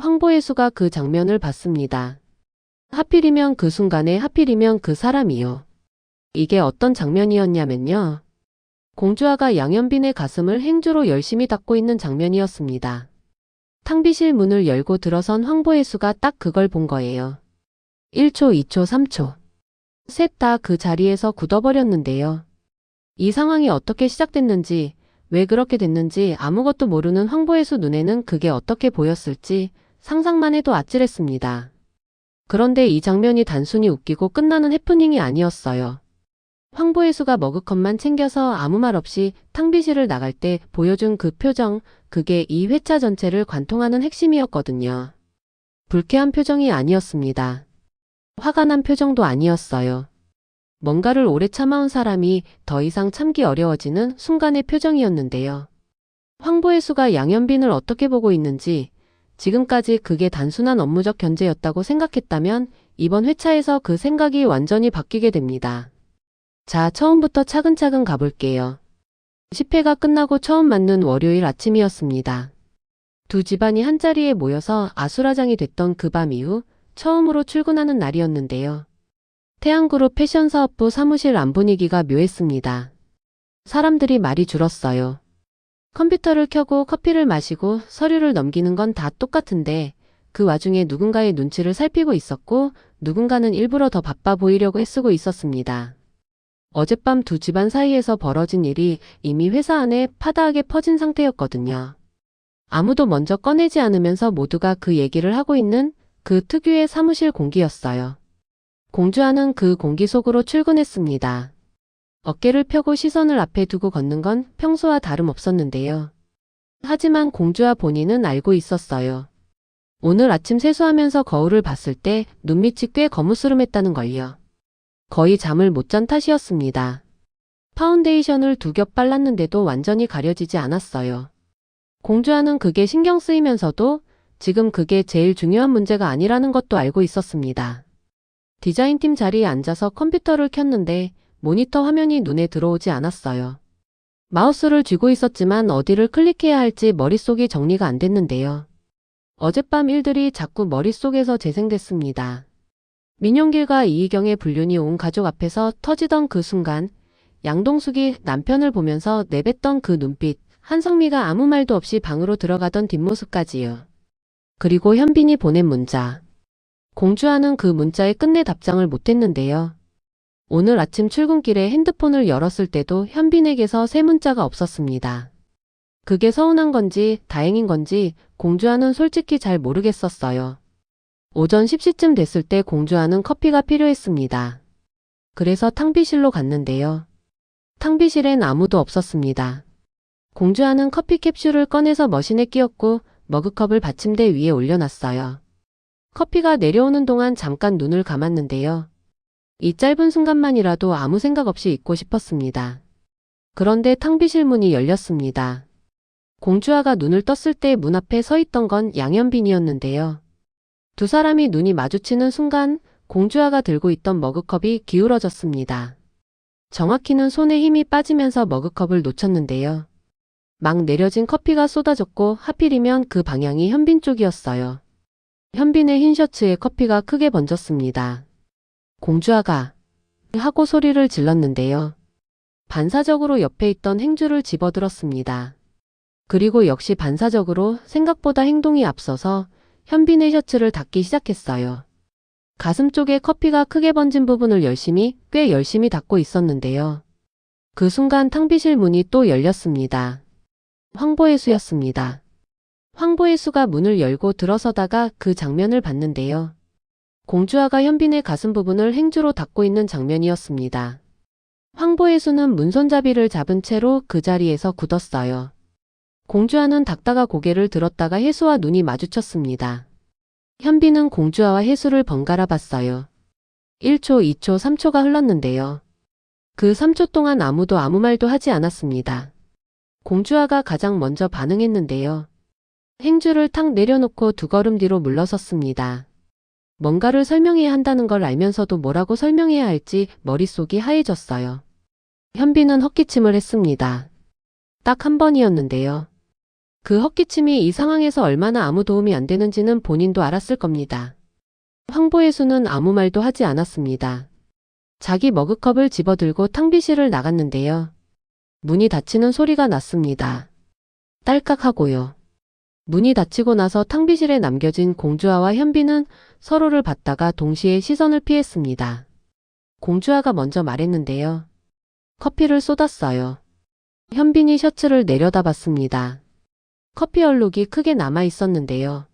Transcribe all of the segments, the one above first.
황보혜수가 그 장면을 봤습니다. 하필이면 그 순간에 하필이면 그 사람이요. 이게 어떤 장면이었냐면요. 공주아가 양현빈의 가슴을 행주로 열심히 닫고 있는 장면이었습니다. 탕비실 문을 열고 들어선 황보혜수가 딱 그걸 본 거예요. 1초, 2초, 3초. 셋 다 그 자리에서 굳어버렸는데요. 이 상황이 어떻게 시작됐는지, 왜 그렇게 됐는지 아무것도 모르는 황보혜수 눈에는 그게 어떻게 보였을지 상상만 해도 아찔했습니다. 그런데 이 장면이 단순히 웃기고 끝나는 해프닝이 아니었어요. 황보혜수가 머그컵만 챙겨서 아무 말 없이 탕비실을 나갈 때 보여준 그 표정, 그게 이 회차 전체를 관통하는 핵심이었거든요. 불쾌한 표정이 아니었습니다. 화가 난 표정도 아니었어요. 뭔가를 오래 참아온 사람이 더 이상 참기 어려워지는 순간의 표정이었는데요. 황보혜수가 양현빈을 어떻게 보고 있는지, 지금까지 그게 단순한 업무적 견제였다고 생각했다면 이번 회차에서 그 생각이 완전히 바뀌게 됩니다. 자, 처음부터 차근차근 가볼게요. 10회가 끝나고 처음 맞는 월요일 아침이었습니다. 두 집안이 한자리에 모여서 아수라장이 됐던 그 밤 이후 처음으로 출근하는 날이었는데요. 태양그룹 패션사업부 사무실 안 분위기가 묘했습니다. 사람들이 말이 줄었어요. 컴퓨터를 켜고 커피를 마시고 서류를 넘기는 건 다 똑같은데 그 와중에 누군가의 눈치를 살피고 있었고 누군가는 일부러 더 바빠 보이려고 애쓰고 있었습니다. 어젯밤 두 집안 사이에서 벌어진 일이 이미 회사 안에 파다하게 퍼진 상태였거든요. 아무도 먼저 꺼내지 않으면서 모두가 그 얘기를 하고 있는 그 특유의 사무실 공기였어요. 공주아는 그 공기 속으로 출근했습니다. 어깨를 펴고 시선을 앞에 두고 걷는 건 평소와 다름없었는데요. 하지만 공주아 본인은 알고 있었어요. 오늘 아침 세수하면서 거울을 봤을 때 눈밑이 꽤 거무스름했다는 걸요. 거의 잠을 못 잔 탓이었습니다. 파운데이션을 두 겹 발랐는데도 완전히 가려지지 않았어요. 공주아는 그게 신경 쓰이면서도 지금 그게 제일 중요한 문제가 아니라는 것도 알고 있었습니다. 디자인팀 자리에 앉아서 컴퓨터를 켰는데 모니터 화면이 눈에 들어오지 않았어요. 마우스를 쥐고 있었지만 어디를 클릭해야 할지 머릿속이 정리가 안 됐는데요. 어젯밤 일들이 자꾸 머릿속에서 재생됐습니다. 민용길과 이희경의 불륜이 온 가족 앞에서 터지던 그 순간, 양동숙이 남편을 보면서 내뱉던 그 눈빛, 한성미가 아무 말도 없이 방으로 들어가던 뒷모습까지요. 그리고 현빈이 보낸 문자. 공주아는 그 문자에 끝내 답장을 못했는데요. 오늘 아침 출근길에 핸드폰을 열었을 때도 현빈에게서 새 문자가 없었습니다. 그게 서운한 건지 다행인 건지 공주아는 솔직히 잘 모르겠었어요. 오전 10시쯤 됐을 때 공주아는 커피가 필요했습니다. 그래서 탕비실로 갔는데요. 탕비실엔 아무도 없었습니다. 공주아는 커피 캡슐을 꺼내서 머신에 끼웠고 머그컵을 받침대 위에 올려놨어요. 커피가 내려오는 동안 잠깐 눈을 감았는데요. 이 짧은 순간만이라도 아무 생각 없이 있고 싶었습니다. 그런데 탕비실 문이 열렸습니다. 공주아가 눈을 떴을 때 문 앞에 서 있던 건 양현빈이었는데요. 두 사람이 눈이 마주치는 순간 공주아가 들고 있던 머그컵이 기울어졌습니다. 정확히는 손에 힘이 빠지면서 머그컵을 놓쳤는데요. 막 내려진 커피가 쏟아졌고 하필이면 그 방향이 현빈 쪽이었어요. 현빈의 흰 셔츠에 커피가 크게 번졌습니다. 공주아가 하고 소리를 질렀는데요. 반사적으로 옆에 있던 행주를 집어들었습니다. 그리고 역시 반사적으로 생각보다 행동이 앞서서 현빈의 셔츠를 닦기 시작했어요. 가슴 쪽에 커피가 크게 번진 부분을 꽤 열심히 닦고 있었는데요. 그 순간 탕비실 문이 또 열렸습니다. 황보혜수였습니다. 황보혜수가 문을 열고 들어서다가 그 장면을 봤는데요. 공주아가 현빈의 가슴 부분을 행주로 닦고 있는 장면이었습니다. 황보혜수는 문손잡이를 잡은 채로 그 자리에서 굳었어요. 공주아는 닦다가 고개를 들었다가 혜수와 눈이 마주쳤습니다. 현빈은 공주아와 혜수를 번갈아 봤어요. 1초, 2초, 3초가 흘렀는데요. 그 3초 동안 아무도 아무 말도 하지 않았습니다. 공주아가 가장 먼저 반응했는데요. 행주를 탁 내려놓고 두 걸음 뒤로 물러섰습니다. 뭔가를 설명해야 한다는 걸 알면서도 뭐라고 설명해야 할지 머릿속이 하얘졌어요. 현빈은 헛기침을 했습니다. 딱 한 번이었는데요. 그 헛기침이 이 상황에서 얼마나 아무 도움이 안 되는지는 본인도 알았을 겁니다. 황보혜수는 아무 말도 하지 않았습니다. 자기 머그컵을 집어들고 탕비실을 나갔는데요. 문이 닫히는 소리가 났습니다. 딸깍하고요. 문이 닫히고 나서 탕비실에 남겨진 공주아와 현빈은 서로를 봤다가 동시에 시선을 피했습니다. 공주아가 먼저 말했는데요. 커피를 쏟았어요. 현빈이 셔츠를 내려다봤습니다. 커피 얼룩이 크게 남아 있었는데요.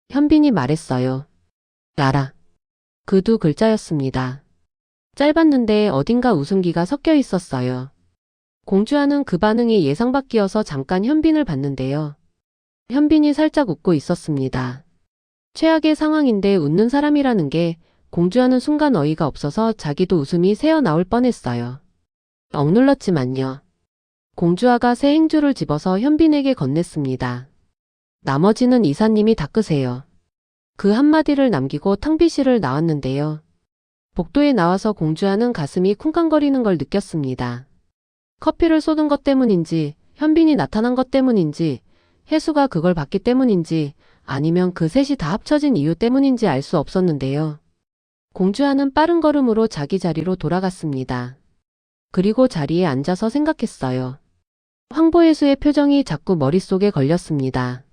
현빈이 말했어요. 알아. 그 두 글자였습니다. 짧았는데 어딘가 웃음기가 섞여 있었어요. 공주아는 그 반응이 예상 밖이어서 잠깐 현빈을 봤는데요. 현빈이 살짝 웃고 있었습니다. 최악의 상황인데 웃는 사람이라는 게 공주아는 순간 어이가 없어서 자기도 웃음이 새어 나올 뻔했어요. 억눌렀지만요. 공주아가 새 행주를 집어서 현빈에게 건넸습니다. 나머지는 이사님이 닦으세요. 그 한마디를 남기고 탕비실을 나왔는데요. 복도에 나와서 공주아는 가슴이 쿵쾅거리는 걸 느꼈습니다. 커피를 쏟은 것 때문인지, 현빈이 나타난 것 때문인지, 혜수가 그걸 봤기 때문인지, 아니면 그 셋이 다 합쳐진 이유 때문인지 알 수 없었는데요. 공주아는 빠른 걸음으로 자기 자리로 돌아갔습니다. 그리고 자리에 앉아서 생각했어요. 황보혜수의 표정이 자꾸 머릿속에 걸렸습니다.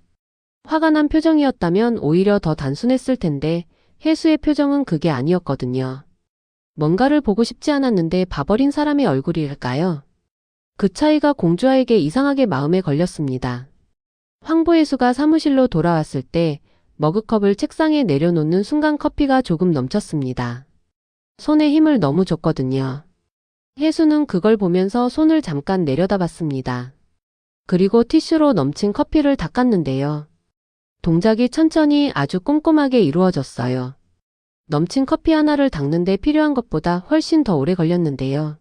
화가 난 표정이었다면 오히려 더 단순했을 텐데 혜수의 표정은 그게 아니었거든요. 뭔가를 보고 싶지 않았는데 봐버린 사람의 얼굴일까요? 그 차이가 공주아에게 이상하게 마음에 걸렸습니다. 황보혜수가 사무실로 돌아왔을 때 머그컵을 책상에 내려놓는 순간 커피가 조금 넘쳤습니다. 손에 힘을 너무 줬거든요. 혜수는 그걸 보면서 손을 잠깐 내려다봤습니다. 그리고 티슈로 넘친 커피를 닦았는데요. 동작이 천천히 아주 꼼꼼하게 이루어졌어요. 넘친 커피 하나를 닦는데 필요한 것보다 훨씬 더 오래 걸렸는데요.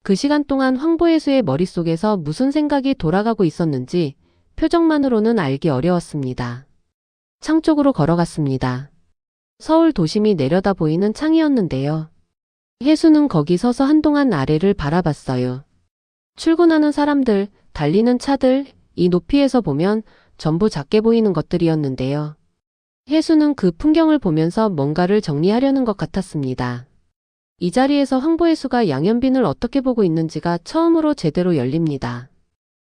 그 시간 동안 황보혜수의 머릿속에서 무슨 생각이 돌아가고 있었는지 표정만으로는 알기 어려웠습니다. 창 쪽으로 걸어갔습니다. 서울 도심이 내려다 보이는 창이었는데요. 혜수는 거기 서서 한동안 아래를 바라봤어요. 출근하는 사람들, 달리는 차들, 이 높이에서 보면 전부 작게 보이는 것들이었는데요. 혜수는 그 풍경을 보면서 뭔가를 정리하려는 것 같았습니다. 이 자리에서 황보혜수가 양현빈을 어떻게 보고 있는지가 처음으로 제대로 열립니다.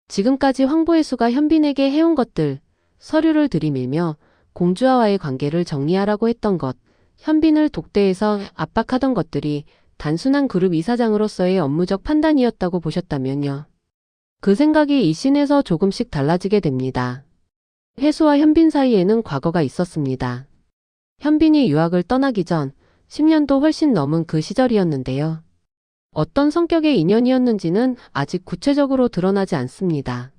지금까지 황보혜수가 현빈에게 해온 것들, 서류를 들이밀며 공주아와의 관계를 정리하라고 했던 것, 현빈을 독대해서 압박하던 것들이 단순한 그룹 이사장으로서의 업무적 판단이었다고 보셨다면요. 그 생각이 이 씬에서 조금씩 달라지게 됩니다. 혜수와 현빈 사이에는 과거가 있었습니다. 현빈이 유학을 떠나기 전 10년도 훨씬 넘은 그 시절이었는데요. 어떤 성격의 인연이었는지는 아직 구체적으로 드러나지 않습니다.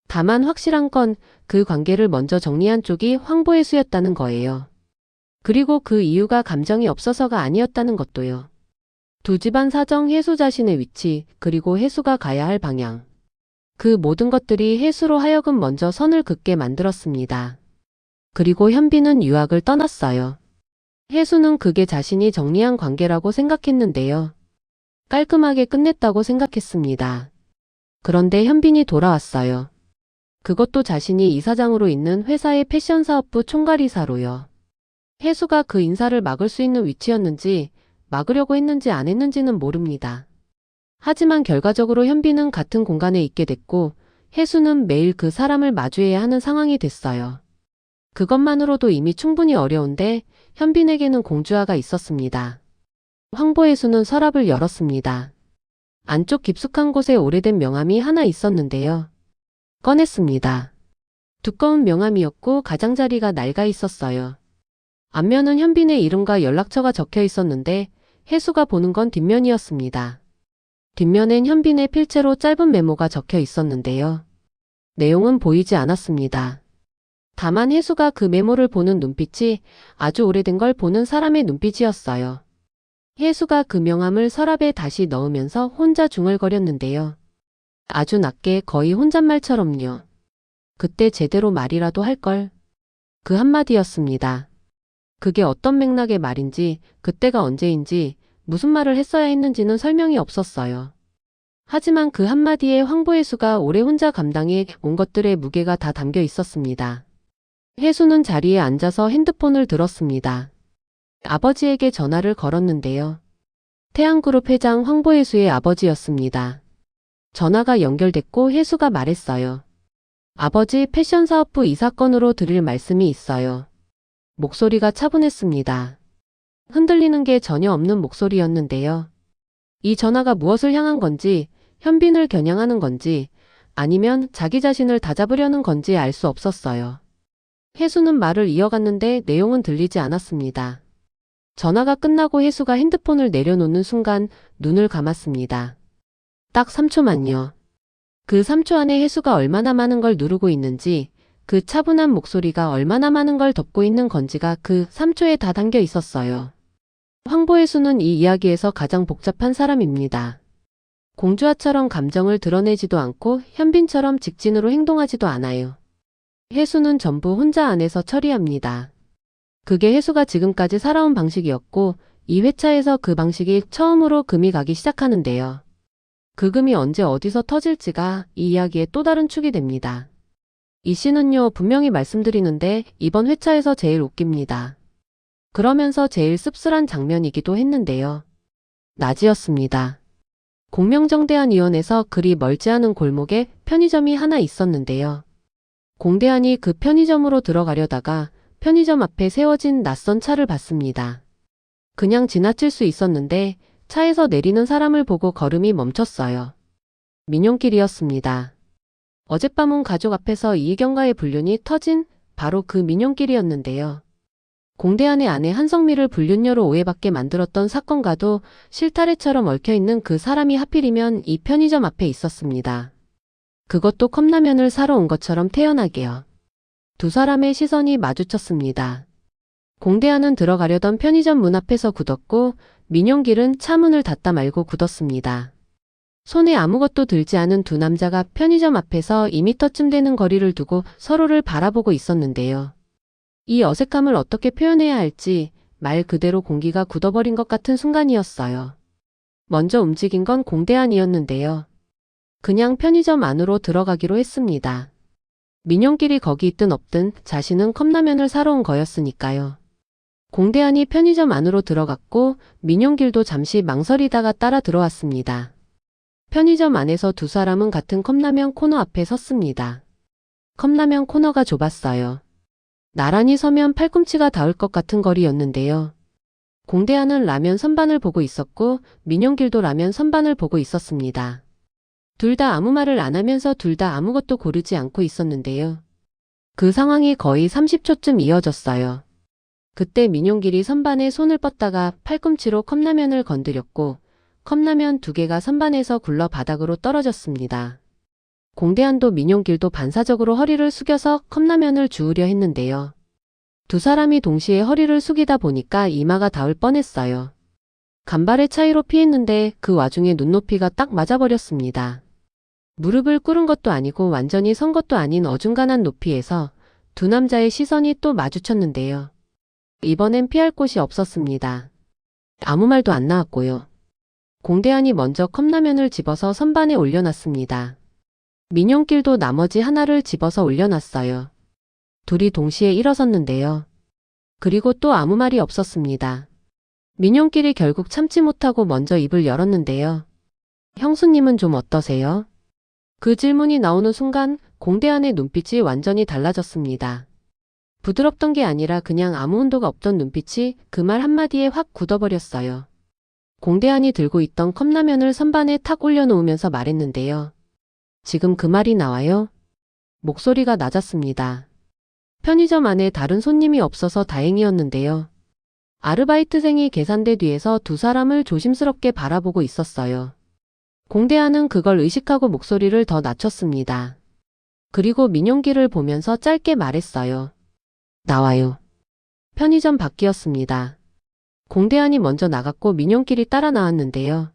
다만 확실한 건 그 관계를 먼저 정리한 쪽이 황보혜수였다는 거예요. 그리고 그 이유가 감정이 없어서가 아니었다는 것도요. 두 집안 사정, 혜수 자신의 위치, 그리고 혜수가 가야 할 방향. 그 모든 것들이 혜수로 하여금 먼저 선을 긋게 만들었습니다. 그리고 현빈은 유학을 떠났어요. 혜수는 그게 자신이 정리한 관계라고 생각했는데요. 깔끔하게 끝냈다고 생각했습니다. 그런데 현빈이 돌아왔어요. 그것도 자신이 이사장으로 있는 회사의 패션 사업부 총괄이사로요. 혜수가 그 인사를 막을 수 있는 위치였는지 막으려고 했는지 안 했는지는 모릅니다. 하지만 결과적으로 현빈은 같은 공간에 있게 됐고 혜수는 매일 그 사람을 마주해야 하는 상황이 됐어요. 그것만으로도 이미 충분히 어려운데 현빈에게는 공주아가 있었습니다. 황보혜수는 서랍을 열었습니다. 안쪽 깊숙한 곳에 오래된 명함이 하나 있었는데요. 꺼냈습니다. 두꺼운 명함이었고 가장자리가 낡아 있었어요. 앞면은 현빈의 이름과 연락처가 적혀 있었는데 혜수가 보는 건 뒷면이었습니다. 뒷면엔 현빈의 필체로 짧은 메모가 적혀 있었는데요. 내용은 보이지 않았습니다. 다만 혜수가 그 메모를 보는 눈빛이 아주 오래된 걸 보는 사람의 눈빛이었어요. 혜수가 그 명함을 서랍에 다시 넣으면서 혼자 중얼거렸는데요. 아주 낮게 거의 혼잣말처럼요. 그때 제대로 말이라도 할걸. 그 한마디였습니다. 그게 어떤 맥락의 말인지, 그때가 언제인지, 무슨 말을 했어야 했는지는 설명이 없었어요. 하지만 그 한마디에 황보혜수가 오래 혼자 감당해 온 것들의 무게가 다 담겨 있었습니다. 혜수는 자리에 앉아서 핸드폰을 들었습니다. 아버지에게 전화를 걸었는데요. 태양그룹 회장 황보혜수의 아버지였습니다. 전화가 연결됐고 혜수가 말했어요. 아버지, 패션사업부 이 사건으로 드릴 말씀이 있어요. 목소리가 차분했습니다. 흔들리는 게 전혀 없는 목소리였는데요. 이 전화가 무엇을 향한 건지, 현빈을 겨냥하는 건지, 아니면 자기 자신을 다잡으려는 건지 알 수 없었어요. 혜수는 말을 이어갔는데 내용은 들리지 않았습니다. 전화가 끝나고 혜수가 핸드폰을 내려놓는 순간 눈을 감았습니다. 딱 3초만요. 그 3초 안에 혜수가 얼마나 많은 걸 누르고 있는지, 그 차분한 목소리가 얼마나 많은 걸 덮고 있는 건지가 그 3초에 다 담겨 있었어요. 황보혜수는 이 이야기에서 가장 복잡한 사람입니다. 공주아처럼 감정을 드러내지도 않고 현빈처럼 직진으로 행동하지도 않아요. 혜수는 전부 혼자 안에서 처리합니다. 그게 혜수가 지금까지 살아온 방식이었고 이 회차에서 그 방식이 처음으로 금이 가기 시작하는데요. 그 금이 언제 어디서 터질지가 이 이야기의 또 다른 축이 됩니다. 이 씬은요, 분명히 말씀드리는데 이번 회차에서 제일 웃깁니다. 그러면서 제일 씁쓸한 장면이기도 했는데요. 낮이었습니다. 공명정대한의원에서 그리 멀지 않은 골목에 편의점이 하나 있었는데요. 공대한이 그 편의점으로 들어가려다가 편의점 앞에 세워진 낯선 차를 봤습니다. 그냥 지나칠 수 있었는데 차에서 내리는 사람을 보고 걸음이 멈췄어요. 민용길이었습니다. 어젯밤은 가족 앞에서 이희경과의 불륜이 터진 바로 그 민용길이었는데요. 공대한의 아내 한성미를 불륜녀로 오해받게 만들었던 사건과도 실타래처럼 얽혀있는 그 사람이 하필이면 이 편의점 앞에 있었습니다. 그것도 컵라면을 사러 온 것처럼 태연하게요. 두 사람의 시선이 마주쳤습니다. 공대한은 들어가려던 편의점 문 앞에서 굳었고 민용길은 차 문을 닫다 말고 굳었습니다. 손에 아무것도 들지 않은 두 남자가 편의점 앞에서 2미터쯤 되는 거리를 두고 서로를 바라보고 있었는데요. 이 어색함을 어떻게 표현해야 할지 말 그대로 공기가 굳어버린 것 같은 순간이었어요. 먼저 움직인 건 공대한이었는데요. 그냥 편의점 안으로 들어가기로 했습니다. 민용길이 거기 있든 없든 자신은 컵라면을 사러 온 거였으니까요. 공대한이 편의점 안으로 들어갔고 민용길도 잠시 망설이다가 따라 들어왔습니다. 편의점 안에서 두 사람은 같은 컵라면 코너 앞에 섰습니다. 컵라면 코너가 좁았어요. 나란히 서면 팔꿈치가 닿을 것 같은 거리였는데요. 공대한은 라면 선반을 보고 있었고 민용길도 라면 선반을 보고 있었습니다. 둘 다 아무 말을 안 하면서 둘 다 아무것도 고르지 않고 있었는데요. 그 상황이 거의 30초쯤 이어졌어요. 그때 민용길이 선반에 손을 뻗다가 팔꿈치로 컵라면을 건드렸고 컵라면 두 개가 선반에서 굴러 바닥으로 떨어졌습니다. 공대한도 민용길도 반사적으로 허리를 숙여서 컵라면을 주우려 했는데요. 두 사람이 동시에 허리를 숙이다 보니까 이마가 닿을 뻔했어요. 간발의 차이로 피했는데 그 와중에 눈높이가 딱 맞아버렸습니다. 무릎을 꿇은 것도 아니고 완전히 선 것도 아닌 어중간한 높이에서 두 남자의 시선이 또 마주쳤는데요. 이번엔 피할 곳이 없었습니다. 아무 말도 안 나왔고요. 공대한이 먼저 컵라면을 집어서 선반에 올려놨습니다. 민용길도 나머지 하나를 집어서 올려놨어요. 둘이 동시에 일어섰는데요. 그리고 또 아무 말이 없었습니다. 민용길이 결국 참지 못하고 먼저 입을 열었는데요. 형수님은 좀 어떠세요? 그 질문이 나오는 순간 공대한의 눈빛이 완전히 달라졌습니다. 부드럽던 게 아니라 그냥 아무 온도가 없던 눈빛이 그 말 한마디에 확 굳어버렸어요. 공대한이 들고 있던 컵라면을 선반에 탁 올려놓으면서 말했는데요. 지금 그 말이 나와요? 목소리가 낮았습니다. 편의점 안에 다른 손님이 없어서 다행이었는데요. 아르바이트생이 계산대 뒤에서 두 사람을 조심스럽게 바라보고 있었어요. 공대한은 그걸 의식하고 목소리를 더 낮췄습니다. 그리고 민용길을 보면서 짧게 말했어요. 나와요. 편의점 밖이었습니다. 공대한이 먼저 나갔고 민용길이 따라 나왔는데요.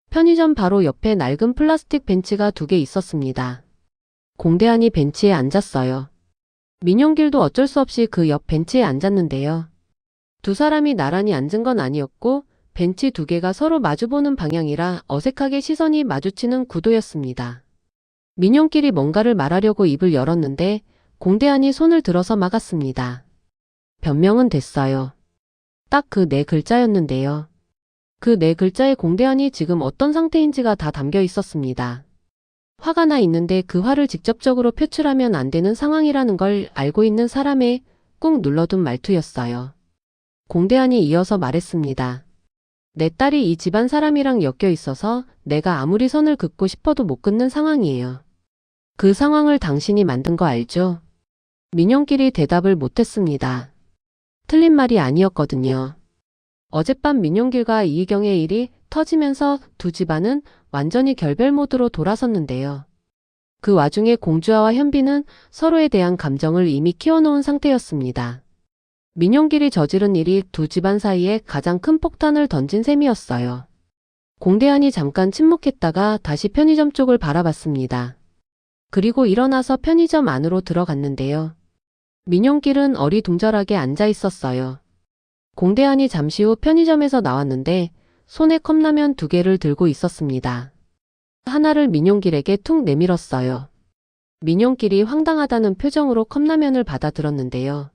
편의점 바로 옆에 낡은 플라스틱 벤치가 두 개 있었습니다. 공대한이 벤치에 앉았어요. 민용길도 어쩔 수 없이 그 옆 벤치에 앉았는데요. 두 사람이 나란히 앉은 건 아니었고 벤치 두 개가 서로 마주보는 방향이라 어색하게 시선이 마주치는 구도였습니다. 민용길이 뭔가를 말하려고 입을 열었는데 공대한이 손을 들어서 막았습니다. 변명은 됐어요. 딱 그 네 글자였는데요. 그 네 글자에 공대한이 지금 어떤 상태인지가 다 담겨 있었습니다. 화가 나 있는데 그 화를 직접적으로 표출하면 안 되는 상황이라는 걸 알고 있는 사람의 꾹 눌러둔 말투였어요. 공대한이 이어서 말했습니다. 내 딸이 이 집안 사람이랑 엮여 있어서 내가 아무리 선을 긋고 싶어도 못 긋는 상황이에요. 그 상황을 당신이 만든 거 알죠? 민용길이 대답을 못했습니다. 틀린 말이 아니었거든요. 어젯밤 민용길과 이희경의 일이 터지면서 두 집안은 완전히 결별 모드로 돌아섰는데요. 그 와중에 공주아와 현빈은 서로에 대한 감정을 이미 키워놓은 상태였습니다. 민용길이 저지른 일이 두 집안 사이에 가장 큰 폭탄을 던진 셈이었어요. 공대한이 잠깐 침묵했다가 다시 편의점 쪽을 바라봤습니다. 그리고 일어나서 편의점 안으로 들어갔는데요. 민용길은 어리둥절하게 앉아 있었어요. 공대한이 잠시 후 편의점에서 나왔는데 손에 컵라면 두 개를 들고 있었습니다. 하나를 민용길에게 툭 내밀었어요. 민용길이 황당하다는 표정으로 컵라면을 받아 들었는데요.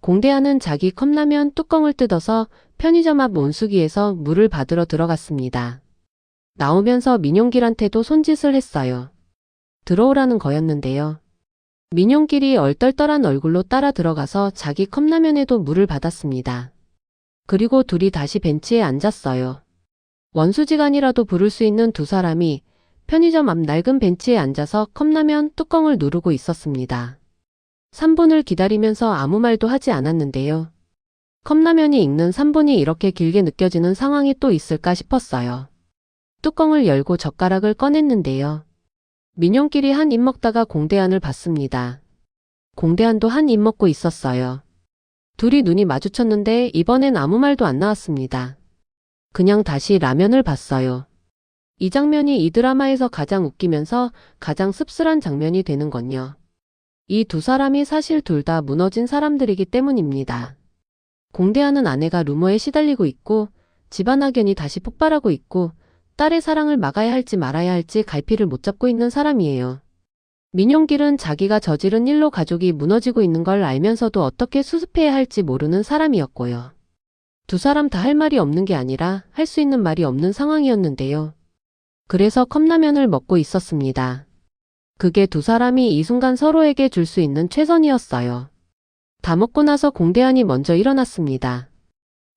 공대한은 자기 컵라면 뚜껑을 뜯어서 편의점 앞 온수기에서 물을 받으러 들어갔습니다. 나오면서 민용길한테도 손짓을 했어요. 들어오라는 거였는데요. 민용길이 얼떨떨한 얼굴로 따라 들어가서 자기 컵라면에도 물을 받았습니다. 그리고 둘이 다시 벤치에 앉았어요. 원수지간이라도 부를 수 있는 두 사람이 편의점 앞 낡은 벤치에 앉아서 컵라면 뚜껑을 누르고 있었습니다. 3분을 기다리면서 아무 말도 하지 않았는데요. 컵라면이 익는 3분이 이렇게 길게 느껴지는 상황이 또 있을까 싶었어요. 뚜껑을 열고 젓가락을 꺼냈는데요. 민용길이 한 입 먹다가 공대한을 봤습니다. 공대한도 한 입 먹고 있었어요. 둘이 눈이 마주쳤는데 이번엔 아무 말도 안 나왔습니다. 그냥 다시 라면을 봤어요. 이 장면이 이 드라마에서 가장 웃기면서 가장 씁쓸한 장면이 되는 건요. 이 두 사람이 사실 둘 다 무너진 사람들이기 때문입니다. 공대한은 아내가 루머에 시달리고 있고 집안 악연이 다시 폭발하고 있고 딸의 사랑을 막아야 할지 말아야 할지 갈피를 못 잡고 있는 사람이에요. 민용길은 자기가 저지른 일로 가족이 무너지고 있는 걸 알면서도 어떻게 수습해야 할지 모르는 사람이었고요. 두 사람 다 할 말이 없는 게 아니라 할 수 있는 말이 없는 상황이었는데요. 그래서 컵라면을 먹고 있었습니다. 그게 두 사람이 이 순간 서로에게 줄 수 있는 최선이었어요. 다 먹고 나서 공대한이 먼저 일어났습니다.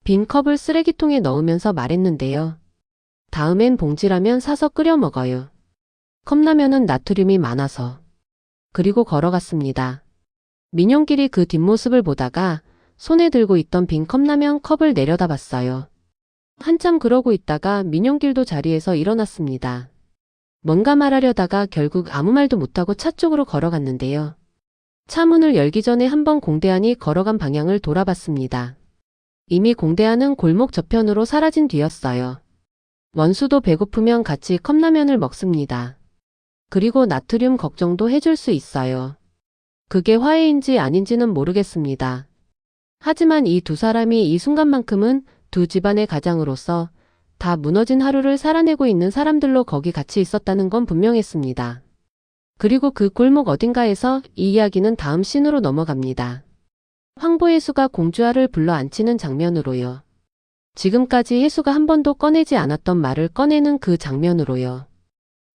빈 컵을 쓰레기통에 넣으면서 말했는데요. 다음엔 봉지라면 사서 끓여 먹어요. 컵라면은 나트륨이 많아서. 그리고 걸어갔습니다. 민용길이 그 뒷모습을 보다가 손에 들고 있던 빈 컵라면 컵을 내려다 봤어요. 한참 그러고 있다가 민용길도 자리에서 일어났습니다. 뭔가 말하려다가 결국 아무 말도 못하고 차 쪽으로 걸어갔는데요. 차 문을 열기 전에 한번 공대한이 걸어간 방향을 돌아봤습니다. 이미 공대한은 골목 저편으로 사라진 뒤였어요. 원수도 배고프면 같이 컵라면을 먹습니다. 그리고 나트륨 걱정도 해줄 수 있어요. 그게 화해인지 아닌지는 모르겠습니다. 하지만 이 두 사람이 이 순간만큼은 두 집안의 가장으로서 다 무너진 하루를 살아내고 있는 사람들로 거기 같이 있었다는 건 분명했습니다. 그리고 그 골목 어딘가에서 이 이야기는 다음 씬으로 넘어갑니다. 황보혜수가 공주아를 불러 앉히는 장면으로요. 지금까지 혜수가 한 번도 꺼내지 않았던 말을 꺼내는 그 장면으로요.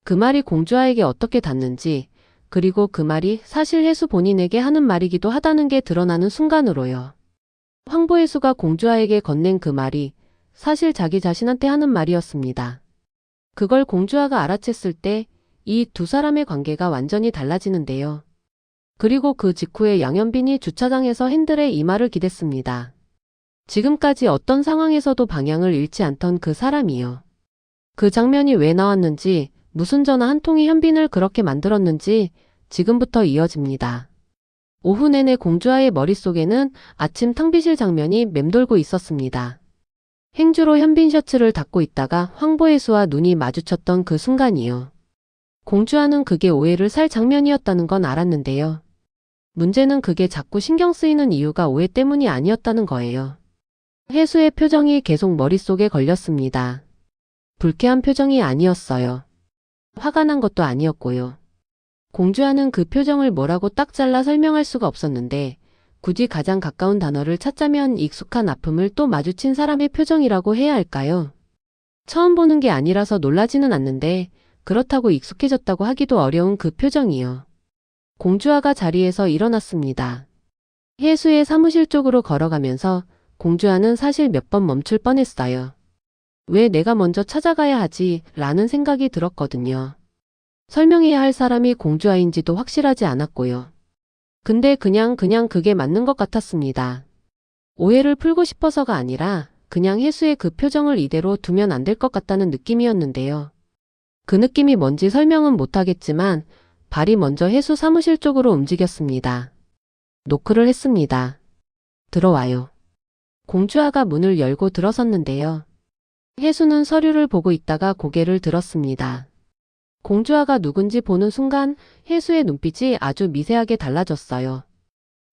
그 말이 공주아에게 어떻게 닿는지, 그리고 그 말이 사실 혜수 본인에게 하는 말이기도 하다는 게 드러나는 순간으로요. 황보혜수가 공주아에게 건넨 그 말이 사실 자기 자신한테 하는 말이었습니다. 그걸 공주아가 알아챘을 때 이 두 사람의 관계가 완전히 달라지는데요. 그리고 그 직후에 양현빈이 주차장에서 핸들에 이 말을 기댔습니다. 지금까지 어떤 상황에서도 방향을 잃지 않던 그 사람이요. 그 장면이 왜 나왔는지, 무슨 전화 한 통이 현빈을 그렇게 만들었는지 지금부터 이어집니다. 오후 내내 공주아의 머릿속에는 아침 탕비실 장면이 맴돌고 있었습니다. 행주로 현빈 셔츠를 닫고 있다가 황보혜수와 눈이 마주쳤던 그 순간이요. 공주아는 그게 오해를 살 장면이었다는 건 알았는데요. 문제는 그게 자꾸 신경 쓰이는 이유가 오해 때문이 아니었다는 거예요. 해수의 표정이 계속 머릿속에 걸렸습니다. 불쾌한 표정이 아니었어요. 화가 난 것도 아니었고요. 공주와는 그 표정을 뭐라고 딱 잘라 설명할 수가 없었는데 굳이 가장 가까운 단어를 찾자면 익숙한 아픔을 또 마주친 사람의 표정이라고 해야 할까요? 처음 보는 게 아니라서 놀라지는 않는데 그렇다고 익숙해졌다고 하기도 어려운 그 표정이요. 공주아가 자리에서 일어났습니다. 해수의 사무실 쪽으로 걸어가면서 공주아는 사실 몇 번 멈출 뻔했어요. 왜 내가 먼저 찾아가야 하지? 라는 생각이 들었거든요. 설명해야 할 사람이 공주아인지도 확실하지 않았고요. 근데 그냥 그게 맞는 것 같았습니다. 오해를 풀고 싶어서가 아니라 그냥 해수의 그 표정을 이대로 두면 안 될 것 같다는 느낌이었는데요. 그 느낌이 뭔지 설명은 못하겠지만 발이 먼저 해수 사무실 쪽으로 움직였습니다. 노크를 했습니다. 들어와요. 공주아가 문을 열고 들어섰는데요. 해수는 서류를 보고 있다가 고개를 들었습니다. 공주아가 누군지 보는 순간 해수의 눈빛이 아주 미세하게 달라졌어요.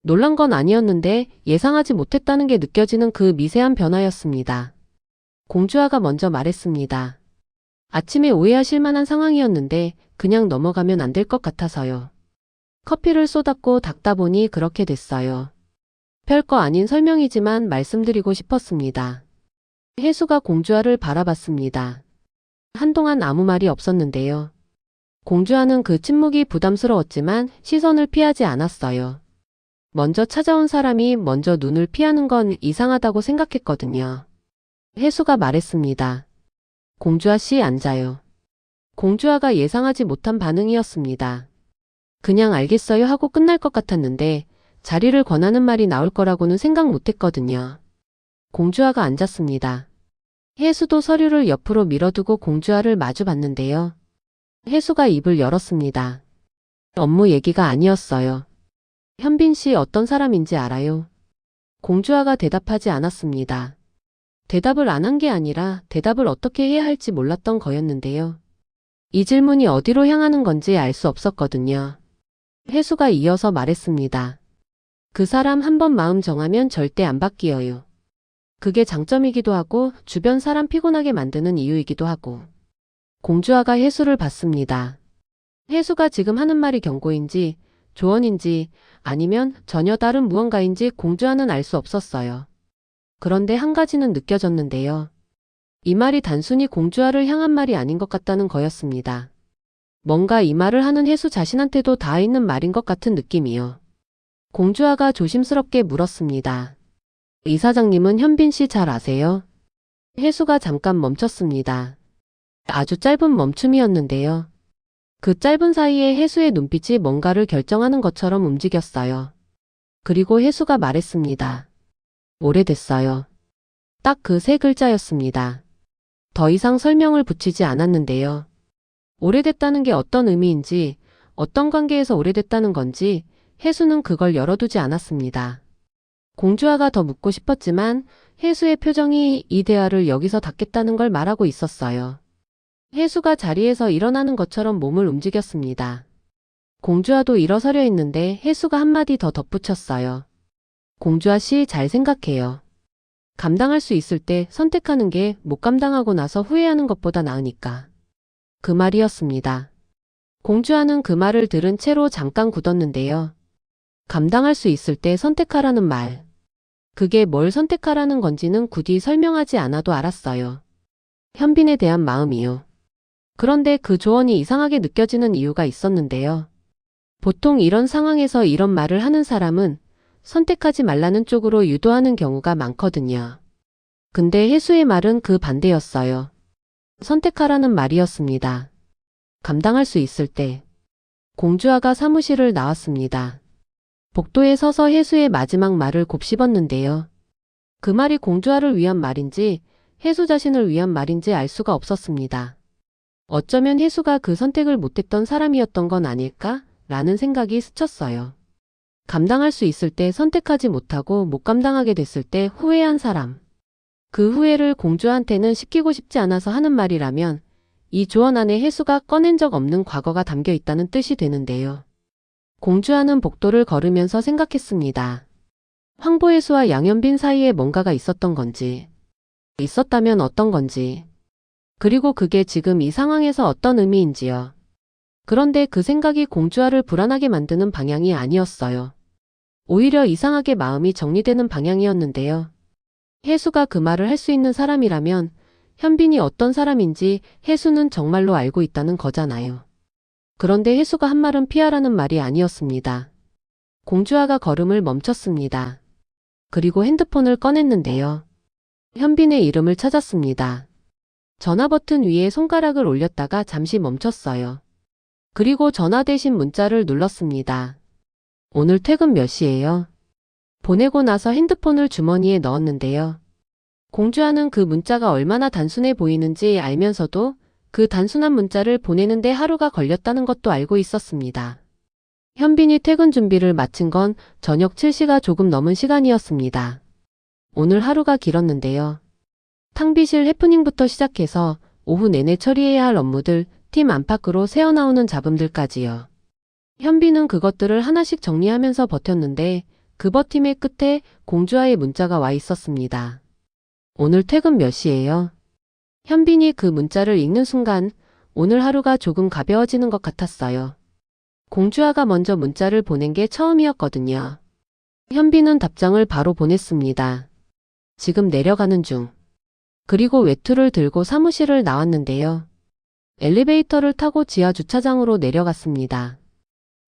놀란 건 아니었는데 예상하지 못했다는 게 느껴지는 그 미세한 변화였습니다. 공주아가 먼저 말했습니다. 아침에 오해하실 만한 상황이었는데 그냥 넘어가면 안 될 것 같아서요. 커피를 쏟았고 닦다 보니 그렇게 됐어요. 별거 아닌 설명이지만 말씀드리고 싶었습니다. 해수가 공주아를 바라봤습니다. 한동안 아무 말이 없었는데요. 공주아는 그 침묵이 부담스러웠지만 시선을 피하지 않았어요. 먼저 찾아온 사람이 먼저 눈을 피하는 건 이상하다고 생각했거든요. 해수가 말했습니다. 공주아 씨 앉아요. 공주아가 예상하지 못한 반응이었습니다. 그냥 알겠어요 하고 끝날 것 같았는데 자리를 권하는 말이 나올 거라고는 생각 못했거든요. 공주아가 앉았습니다. 해수도 서류를 옆으로 밀어두고 공주아를 마주 봤는데요. 해수가 입을 열었습니다. 업무 얘기가 아니었어요. 현빈 씨 어떤 사람인지 알아요? 공주아가 대답하지 않았습니다. 대답을 안 한 게 아니라 대답을 어떻게 해야 할지 몰랐던 거였는데요. 이 질문이 어디로 향하는 건지 알 수 없었거든요. 해수가 이어서 말했습니다. 그 사람 한번 마음 정하면 절대 안 바뀌어요. 그게 장점이기도 하고 주변 사람 피곤하게 만드는 이유이기도 하고. 공주아가 해수를 봤습니다. 해수가 지금 하는 말이 경고인지 조언인지 아니면 전혀 다른 무언가인지 공주아는 알 수 없었어요. 그런데 한 가지는 느껴졌는데요. 이 말이 단순히 공주아를 향한 말이 아닌 것 같다는 거였습니다. 뭔가 이 말을 하는 해수 자신한테도 닿아 있는 말인 것 같은 느낌이요. 공주아가 조심스럽게 물었습니다. 이사장님은 현빈 씨 잘 아세요? 해수가 잠깐 멈췄습니다. 아주 짧은 멈춤이었는데요. 그 짧은 사이에 해수의 눈빛이 뭔가를 결정하는 것처럼 움직였어요. 그리고 해수가 말했습니다. 오래됐어요. 딱 그 세 글자였습니다. 더 이상 설명을 붙이지 않았는데요. 오래됐다는 게 어떤 의미인지, 어떤 관계에서 오래됐다는 건지 해수는 그걸 열어두지 않았습니다. 공주아가 더 묻고 싶었지만 해수의 표정이 이 대화를 여기서 닫겠다는 걸 말하고 있었어요. 해수가 자리에서 일어나는 것처럼 몸을 움직였습니다. 공주아도 일어서려 했는데 해수가 한마디 더 덧붙였어요. 공주아 씨 잘 생각해요. 감당할 수 있을 때 선택하는 게 못 감당하고 나서 후회하는 것보다 나으니까. 그 말이었습니다. 공주아는 그 말을 들은 채로 잠깐 굳었는데요. 감당할 수 있을 때 선택하라는 말. 그게 뭘 선택하라는 건지는 굳이 설명하지 않아도 알았어요. 현빈에 대한 마음이요. 그런데 그 조언이 이상하게 느껴지는 이유가 있었는데요. 보통 이런 상황에서 이런 말을 하는 사람은 선택하지 말라는 쪽으로 유도하는 경우가 많거든요. 근데 해수의 말은 그 반대였어요. 선택하라는 말이었습니다. 감당할 수 있을 때. 공주아가 사무실을 나왔습니다. 복도에 서서 해수의 마지막 말을 곱씹었는데요. 그 말이 공주아를 위한 말인지 해수 자신을 위한 말인지 알 수가 없었습니다. 어쩌면 해수가 그 선택을 못했던 사람이었던 건 아닐까? 라는 생각이 스쳤어요. 감당할 수 있을 때 선택하지 못하고 못 감당하게 됐을 때 후회한 사람. 그 후회를 공주한테는 시키고 싶지 않아서 하는 말이라면 이 조언 안에 해수가 꺼낸 적 없는 과거가 담겨 있다는 뜻이 되는데요. 공주아는 복도를 걸으면서 생각했습니다. 황보혜수와 양현빈 사이에 뭔가가 있었던 건지, 있었다면 어떤 건지, 그리고 그게 지금 이 상황에서 어떤 의미인지요. 그런데 그 생각이 공주아를 불안하게 만드는 방향이 아니었어요. 오히려 이상하게 마음이 정리되는 방향이었는데요. 혜수가 그 말을 할 수 있는 사람이라면 현빈이 어떤 사람인지 혜수는 정말로 알고 있다는 거잖아요. 그런데 혜수가 한 말은 피하라는 말이 아니었습니다. 공주아가 걸음을 멈췄습니다. 그리고 핸드폰을 꺼냈는데요. 현빈의 이름을 찾았습니다. 전화 버튼 위에 손가락을 올렸다가 잠시 멈췄어요. 그리고 전화 대신 문자를 눌렀습니다. 오늘 퇴근 몇 시예요? 보내고 나서 핸드폰을 주머니에 넣었는데요. 공주아는 그 문자가 얼마나 단순해 보이는지 알면서도 그 단순한 문자를 보내는데 하루가 걸렸다는 것도 알고 있었습니다. 현빈이 퇴근 준비를 마친 건 저녁 7시가 조금 넘은 시간이었습니다. 오늘 하루가 길었는데요. 탕비실 해프닝부터 시작해서 오후 내내 처리해야 할 업무들, 팀 안팎으로 새어나오는 잡음들까지요. 현빈은 그것들을 하나씩 정리하면서 버텼는데 그 버팀의 끝에 공주아의 문자가 와 있었습니다. 오늘 퇴근 몇 시예요? 현빈이 그 문자를 읽는 순간 오늘 하루가 조금 가벼워지는 것 같았어요. 공주아가 먼저 문자를 보낸 게 처음이었거든요. 현빈은 답장을 바로 보냈습니다. 지금 내려가는 중. 그리고 외투를 들고 사무실을 나왔는데요. 엘리베이터를 타고 지하 주차장으로 내려갔습니다.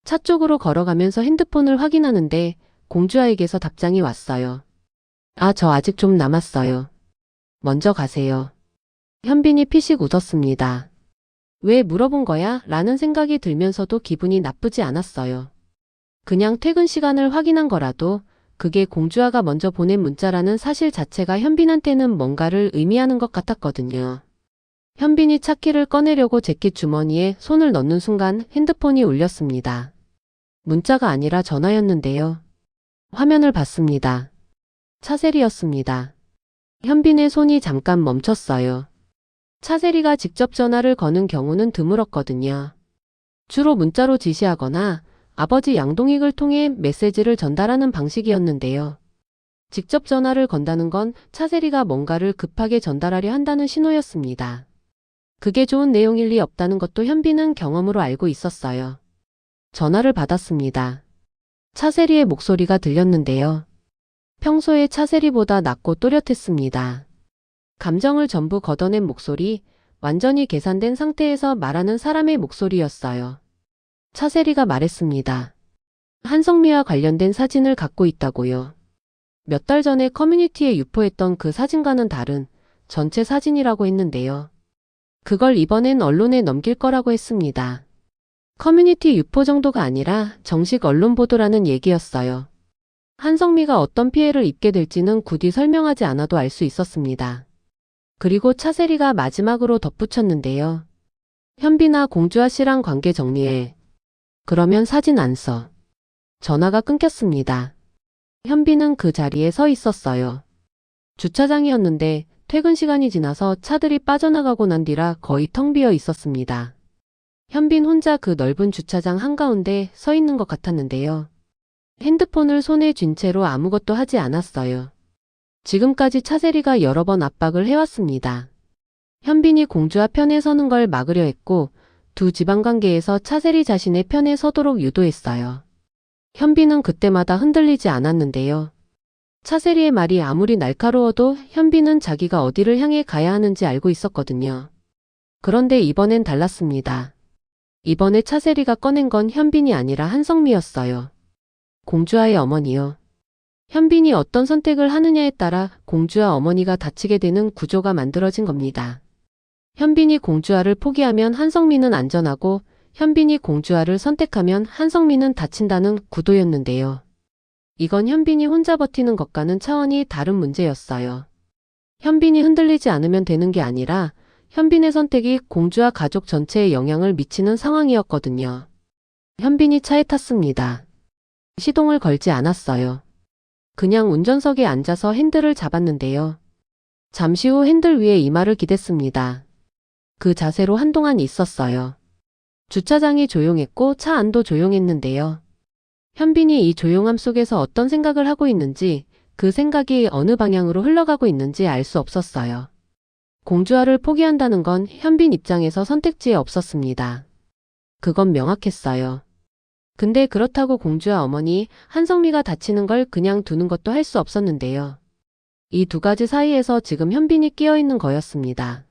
차 쪽으로 걸어가면서 핸드폰을 확인하는데 공주아에게서 답장이 왔어요. 아, 저 아직 좀 남았어요. 먼저 가세요. 현빈이 피식 웃었습니다. 왜 물어본 거야? 라는 생각이 들면서도 기분이 나쁘지 않았어요. 그냥 퇴근 시간을 확인한 거라도 그게 공주아가 먼저 보낸 문자라는 사실 자체가 현빈한테는 뭔가를 의미하는 것 같았거든요. 현빈이 차키를 꺼내려고 재킷 주머니에 손을 넣는 순간 핸드폰이 울렸습니다. 문자가 아니라 전화였는데요. 화면을 봤습니다. 차세리였습니다. 현빈의 손이 잠깐 멈췄어요. 차세리가 직접 전화를 거는 경우는 드물었거든요. 주로 문자로 지시하거나 아버지 양동익을 통해 메시지를 전달하는 방식이었는데요. 직접 전화를 건다는 건 차세리가 뭔가를 급하게 전달하려 한다는 신호였습니다. 그게 좋은 내용일 리 없다는 것도 현빈은 경험으로 알고 있었어요. 전화를 받았습니다. 차세리의 목소리가 들렸는데요. 평소에 차세리보다 낮고 또렷했습니다. 감정을 전부 걷어낸 목소리, 완전히 계산된 상태에서 말하는 사람의 목소리였어요. 차세리가 말했습니다. 한성미와 관련된 사진을 갖고 있다고요. 몇 달 전에 커뮤니티에 유포했던 그 사진과는 다른 전체 사진이라고 했는데요. 그걸 이번엔 언론에 넘길 거라고 했습니다. 커뮤니티 유포 정도가 아니라 정식 언론 보도라는 얘기였어요. 한성미가 어떤 피해를 입게 될지는 굳이 설명하지 않아도 알 수 있었습니다. 그리고 차세리가 마지막으로 덧붙였는데요. 현빈아, 공주아 씨랑 관계 정리해. 그러면 사진 안 써. 전화가 끊겼습니다. 현빈은 그 자리에 서 있었어요. 주차장이었는데 퇴근 시간이 지나서 차들이 빠져나가고 난 뒤라 거의 텅 비어 있었습니다. 현빈 혼자 그 넓은 주차장 한가운데 서 있는 것 같았는데요. 핸드폰을 손에 쥔 채로 아무것도 하지 않았어요. 지금까지 차세리가 여러 번 압박을 해왔습니다. 현빈이 공주아 편에 서는 걸 막으려 했고 두 집안 관계에서 차세리 자신의 편에 서도록 유도했어요. 현빈은 그때마다 흔들리지 않았는데요. 차세리의 말이 아무리 날카로워도 현빈은 자기가 어디를 향해 가야 하는지 알고 있었거든요. 그런데 이번엔 달랐습니다. 이번에 차세리가 꺼낸 건 현빈이 아니라 한성미였어요. 공주아의 어머니요. 현빈이 어떤 선택을 하느냐에 따라 공주아 어머니가 다치게 되는 구조가 만들어진 겁니다. 현빈이 공주아를 포기하면 한성미는 안전하고 현빈이 공주아를 선택하면 한성미는 다친다는 구도였는데요. 이건 현빈이 혼자 버티는 것과는 차원이 다른 문제였어요. 현빈이 흔들리지 않으면 되는 게 아니라 현빈의 선택이 공주아 가족 전체에 영향을 미치는 상황이었거든요. 현빈이 차에 탔습니다. 시동을 걸지 않았어요. 그냥 운전석에 앉아서 핸들을 잡았는데요. 잠시 후 핸들 위에 이마를 기댔습니다. 그 자세로 한동안 있었어요. 주차장이 조용했고 차 안도 조용했는데요. 현빈이 이 조용함 속에서 어떤 생각을 하고 있는지, 그 생각이 어느 방향으로 흘러가고 있는지 알 수 없었어요. 공주화를 포기한다는 건 현빈 입장에서 선택지에 없었습니다. 그건 명확했어요. 근데 그렇다고 공주와 어머니 한성미가 다치는 걸 그냥 두는 것도 할 수 없었는데요. 이 두 가지 사이에서 지금 현빈이 끼어 있는 거였습니다.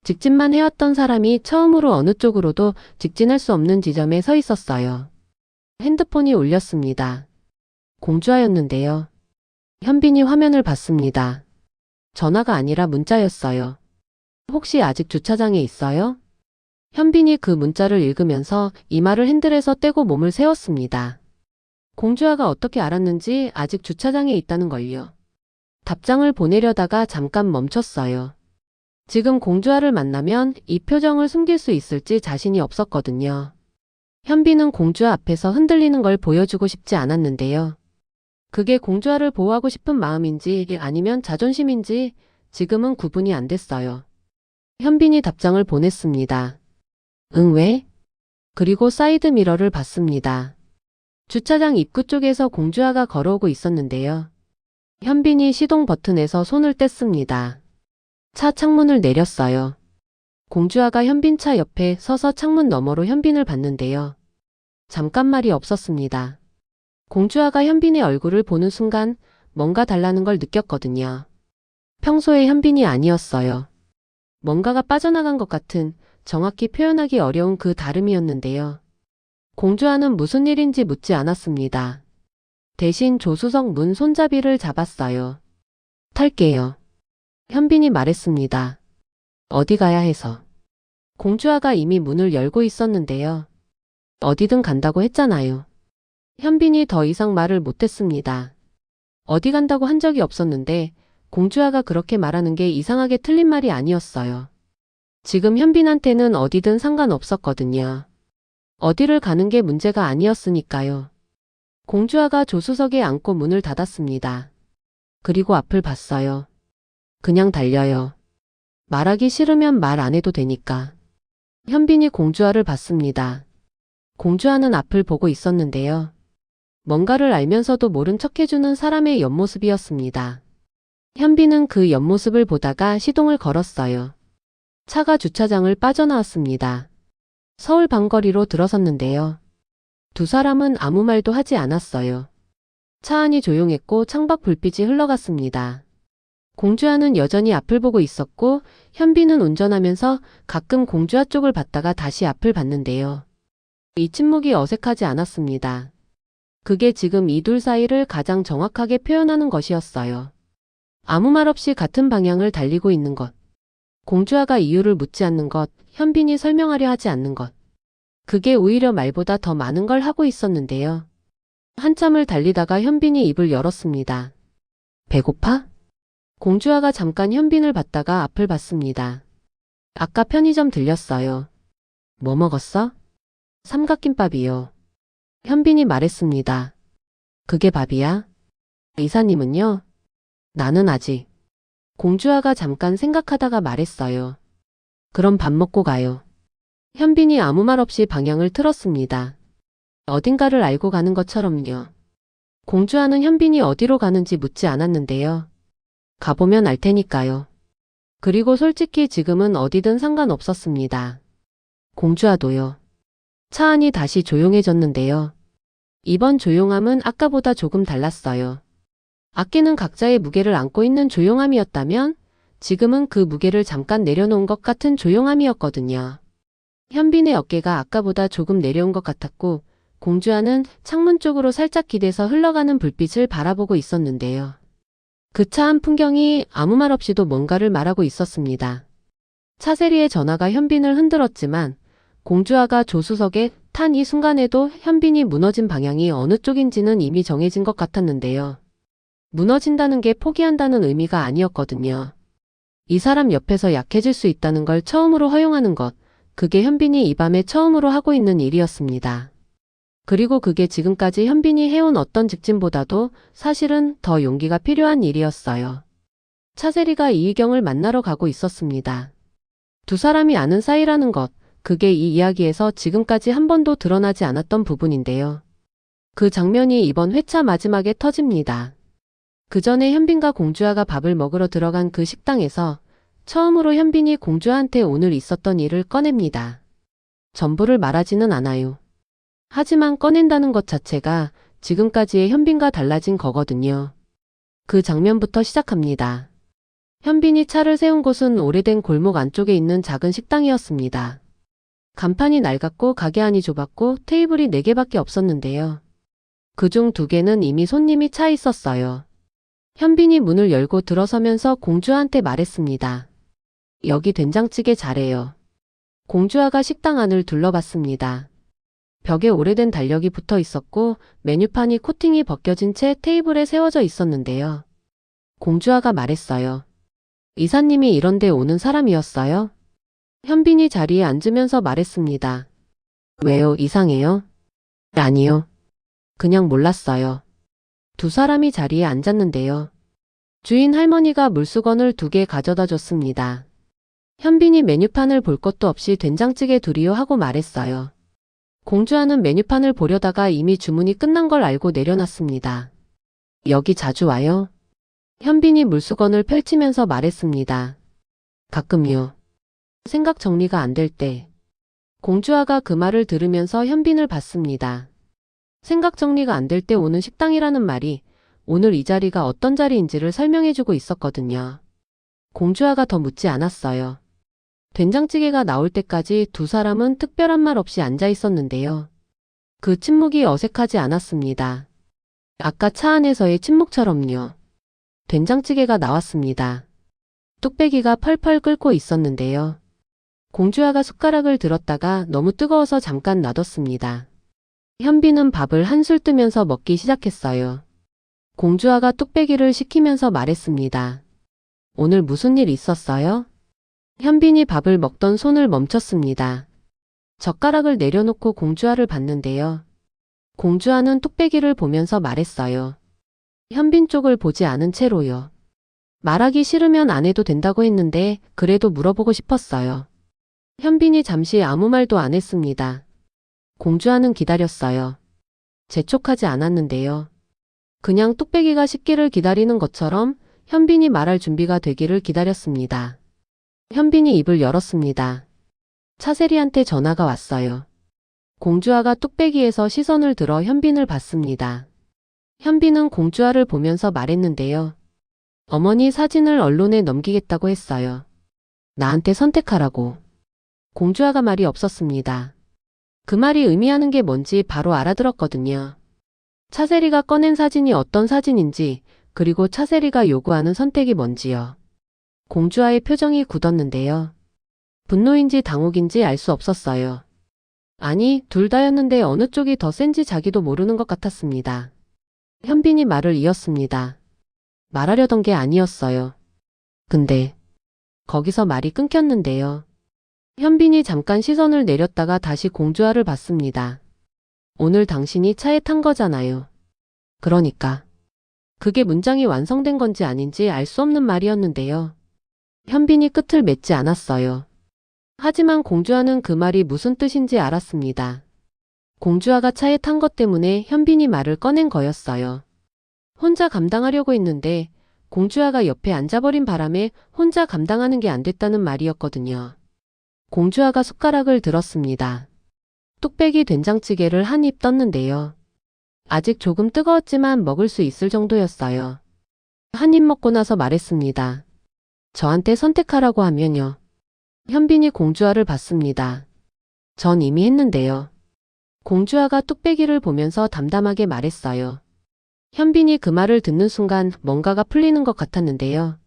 직진만 해왔던 사람이 처음으로 어느 쪽으로도 직진할 수 없는 지점에 서 있었어요. 핸드폰이 울렸습니다. 공주화였는데요. 현빈이 화면을 봤습니다. 전화가 아니라 문자였어요. 혹시 아직 주차장에 있어요? 현빈이 그 문자를 읽으면서 이마를 핸들에서 떼고 몸을 세웠습니다. 공주아가 어떻게 알았는지 아직 주차장에 있다는 걸요. 답장을 보내려다가 잠깐 멈췄어요. 지금 공주아를 만나면 이 표정을 숨길 수 있을지 자신이 없었거든요. 현빈은 공주아 앞에서 흔들리는 걸 보여주고 싶지 않았는데요. 그게 공주아를 보호하고 싶은 마음인지 아니면 자존심인지 지금은 구분이 안 됐어요. 현빈이 답장을 보냈습니다. 응, 왜? 그리고 사이드 미러를 봤습니다. 주차장 입구 쪽에서 공주아가 걸어오고 있었는데요. 현빈이 시동 버튼에서 손을 뗐습니다. 차 창문을 내렸어요. 공주아가 현빈 차 옆에 서서 창문 너머로 현빈을 봤는데요. 잠깐 말이 없었습니다. 공주아가 현빈의 얼굴을 보는 순간 뭔가 달라는 걸 느꼈거든요. 평소의 현빈이 아니었어요. 뭔가가 빠져나간 것 같은 정확히 표현하기 어려운 그 다름이었는데요. 공주아는 무슨 일인지 묻지 않았습니다. 대신 조수석 문 손잡이를 잡았어요. 탈게요. 현빈이 말했습니다. 어디 가야 해서. 공주아가 이미 문을 열고 있었는데요. 어디든 간다고 했잖아요. 현빈이 더 이상 말을 못했습니다. 어디 간다고 한 적이 없었는데 공주아가 그렇게 말하는 게 이상하게 틀린 말이 아니었어요. 지금 현빈한테는 어디든 상관없었거든요. 어디를 가는 게 문제가 아니었으니까요. 공주아가 조수석에 앉고 문을 닫았습니다. 그리고 앞을 봤어요. 그냥 달려요. 말하기 싫으면 말 안 해도 되니까. 현빈이 공주아를 봤습니다. 공주아는 앞을 보고 있었는데요. 뭔가를 알면서도 모른 척 해주는 사람의 옆모습이었습니다. 현빈은 그 옆모습을 보다가 시동을 걸었어요. 차가 주차장을 빠져나왔습니다. 서울 방거리로 들어섰는데요. 두 사람은 아무 말도 하지 않았어요. 차 안이 조용했고 창밖 불빛이 흘러갔습니다. 공주아는 여전히 앞을 보고 있었고 현빈은 운전하면서 가끔 공주아 쪽을 봤다가 다시 앞을 봤는데요. 이 침묵이 어색하지 않았습니다. 그게 지금 이 둘 사이를 가장 정확하게 표현하는 것이었어요. 아무 말 없이 같은 방향을 달리고 있는 것. 공주아가 이유를 묻지 않는 것, 현빈이 설명하려 하지 않는 것. 그게 오히려 말보다 더 많은 걸 하고 있었는데요. 한참을 달리다가 현빈이 입을 열었습니다. 배고파? 공주아가 잠깐 현빈을 봤다가 앞을 봤습니다. 아까 편의점 들렸어요. 뭐 먹었어? 삼각김밥이요. 현빈이 말했습니다. 그게 밥이야? 이사님은요? 나는 아직. 공주아가 잠깐 생각하다가 말했어요. 그럼 밥 먹고 가요. 현빈이 아무 말 없이 방향을 틀었습니다. 어딘가를 알고 가는 것처럼요. 공주아는 현빈이 어디로 가는지 묻지 않았는데요. 가보면 알 테니까요. 그리고 솔직히 지금은 어디든 상관없었습니다. 공주아도요. 차 안이 다시 조용해졌는데요. 이번 조용함은 아까보다 조금 달랐어요. 아끼는 각자의 무게를 안고 있는 조용함이었다면 지금은 그 무게를 잠깐 내려놓은 것 같은 조용함이었거든요. 현빈의 어깨가 아까보다 조금 내려온 것 같았고 공주아는 창문 쪽으로 살짝 기대서 흘러가는 불빛을 바라보고 있었는데요. 그 차 안 풍경이 아무 말 없이도 뭔가를 말하고 있었습니다. 차세리의 전화가 현빈을 흔들었지만 공주아가 조수석에 탄 이 순간에도 현빈이 무너진 방향이 어느 쪽인지는 이미 정해진 것 같았는데요. 무너진다는 게 포기한다는 의미가 아니었거든요. 이 사람 옆에서 약해질 수 있다는 걸 처음으로 허용하는 것, 그게 현빈이 이 밤에 처음으로 하고 있는 일이었습니다. 그리고 그게 지금까지 현빈이 해온 어떤 직진보다도 사실은 더 용기가 필요한 일이었어요. 차세리가 이희경을 만나러 가고 있었습니다. 두 사람이 아는 사이라는 것, 그게 이 이야기에서 지금까지 한 번도 드러나지 않았던 부분인데요. 그 장면이 이번 회차 마지막에 터집니다. 그 전에 현빈과 공주아가 밥을 먹으러 들어간 그 식당에서 처음으로 현빈이 공주아한테 오늘 있었던 일을 꺼냅니다. 전부를 말하지는 않아요. 하지만 꺼낸다는 것 자체가 지금까지의 현빈과 달라진 거거든요. 그 장면부터 시작합니다. 현빈이 차를 세운 곳은 오래된 골목 안쪽에 있는 작은 식당이었습니다. 간판이 낡았고 가게 안이 좁았고 테이블이 4개밖에 없었는데요. 그중 2개는 이미 손님이 차 있었어요. 현빈이 문을 열고 들어서면서 공주아한테 말했습니다. 여기 된장찌개 잘해요. 공주아가 식당 안을 둘러봤습니다. 벽에 오래된 달력이 붙어 있었고 메뉴판이 코팅이 벗겨진 채 테이블에 세워져 있었는데요. 공주아가 말했어요. 이사님이 이런데 오는 사람이었어요? 현빈이 자리에 앉으면서 말했습니다. 왜요? 이상해요? 아니요. 그냥 몰랐어요. 2사람이 자리에 앉았는데요. 주인 할머니가 물수건을 2개 가져다 줬습니다. 현빈이 메뉴판을 볼 것도 없이 된장찌개 둘이요 하고 말했어요. 공주아는 메뉴판을 보려다가 이미 주문이 끝난 걸 알고 내려놨습니다. 여기 자주 와요? 현빈이 물수건을 펼치면서 말했습니다. 가끔요. 생각 정리가 안 될 때. 공주아가 그 말을 들으면서 현빈을 봤습니다. 생각 정리가 안 될 때 오는 식당이라는 말이 오늘 이 자리가 어떤 자리인지를 설명해주고 있었거든요. 공주아가 더 묻지 않았어요. 된장찌개가 나올 때까지 2사람은 특별한 말 없이 앉아 있었는데요. 그 침묵이 어색하지 않았습니다. 아까 차 안에서의 침묵처럼요. 된장찌개가 나왔습니다. 뚝배기가 펄펄 끓고 있었는데요. 공주아가 숟가락을 들었다가 너무 뜨거워서 잠깐 놔뒀습니다. 현빈은 밥을 한술 뜨면서 먹기 시작했어요. 공주아가 뚝배기를 식히면서 말했습니다. 오늘 무슨 일 있었어요? 현빈이 밥을 먹던 손을 멈췄습니다. 젓가락을 내려놓고 공주아를 봤는데요. 공주아는 뚝배기를 보면서 말했어요. 현빈 쪽을 보지 않은 채로요. 말하기 싫으면 안 해도 된다고 했는데 그래도 물어보고 싶었어요. 현빈이 잠시 아무 말도 안 했습니다. 공주아는 기다렸어요. 재촉하지 않았는데요. 그냥 뚝배기가 식기를 기다리는 것처럼 현빈이 말할 준비가 되기를 기다렸습니다. 현빈이 입을 열었습니다. 차세리한테 전화가 왔어요. 공주아가 뚝배기에서 시선을 들어 현빈을 봤습니다. 현빈은 공주아를 보면서 말했는데요. 어머니 사진을 언론에 넘기겠다고 했어요. 나한테 선택하라고. 공주아가 말이 없었습니다. 그 말이 의미하는 게 뭔지 바로 알아들었거든요. 차세리가 꺼낸 사진이 어떤 사진인지, 그리고 차세리가 요구하는 선택이 뭔지요. 공주아의 표정이 굳었는데요. 분노인지 당혹인지 알 수 없었어요. 아니, 둘 다였는데 어느 쪽이 더 센지 자기도 모르는 것 같았습니다. 현빈이 말을 이었습니다. 말하려던 게 아니었어요. 근데 거기서 말이 끊겼는데요. 현빈이 잠깐 시선을 내렸다가 다시 공주아를 봤습니다. 오늘 당신이 차에 탄 거잖아요. 그러니까. 그게 문장이 완성된 건지 아닌지 알 수 없는 말이었는데요. 현빈이 끝을 맺지 않았어요. 하지만 공주아는 그 말이 무슨 뜻인지 알았습니다. 공주아가 차에 탄 것 때문에 현빈이 말을 꺼낸 거였어요. 혼자 감당하려고 했는데 공주아가 옆에 앉아버린 바람에 혼자 감당하는 게 안 됐다는 말이었거든요. 공주아가 숟가락을 들었습니다. 뚝배기 된장찌개를 한 입 떴는데요. 아직 조금 뜨거웠지만 먹을 수 있을 정도였어요. 한 입 먹고 나서 말했습니다. 저한테 선택하라고 하면요. 현빈이 공주아를 봤습니다. 전 이미 했는데요. 공주아가 뚝배기를 보면서 담담하게 말했어요. 현빈이 그 말을 듣는 순간 뭔가가 풀리는 것 같았는데요.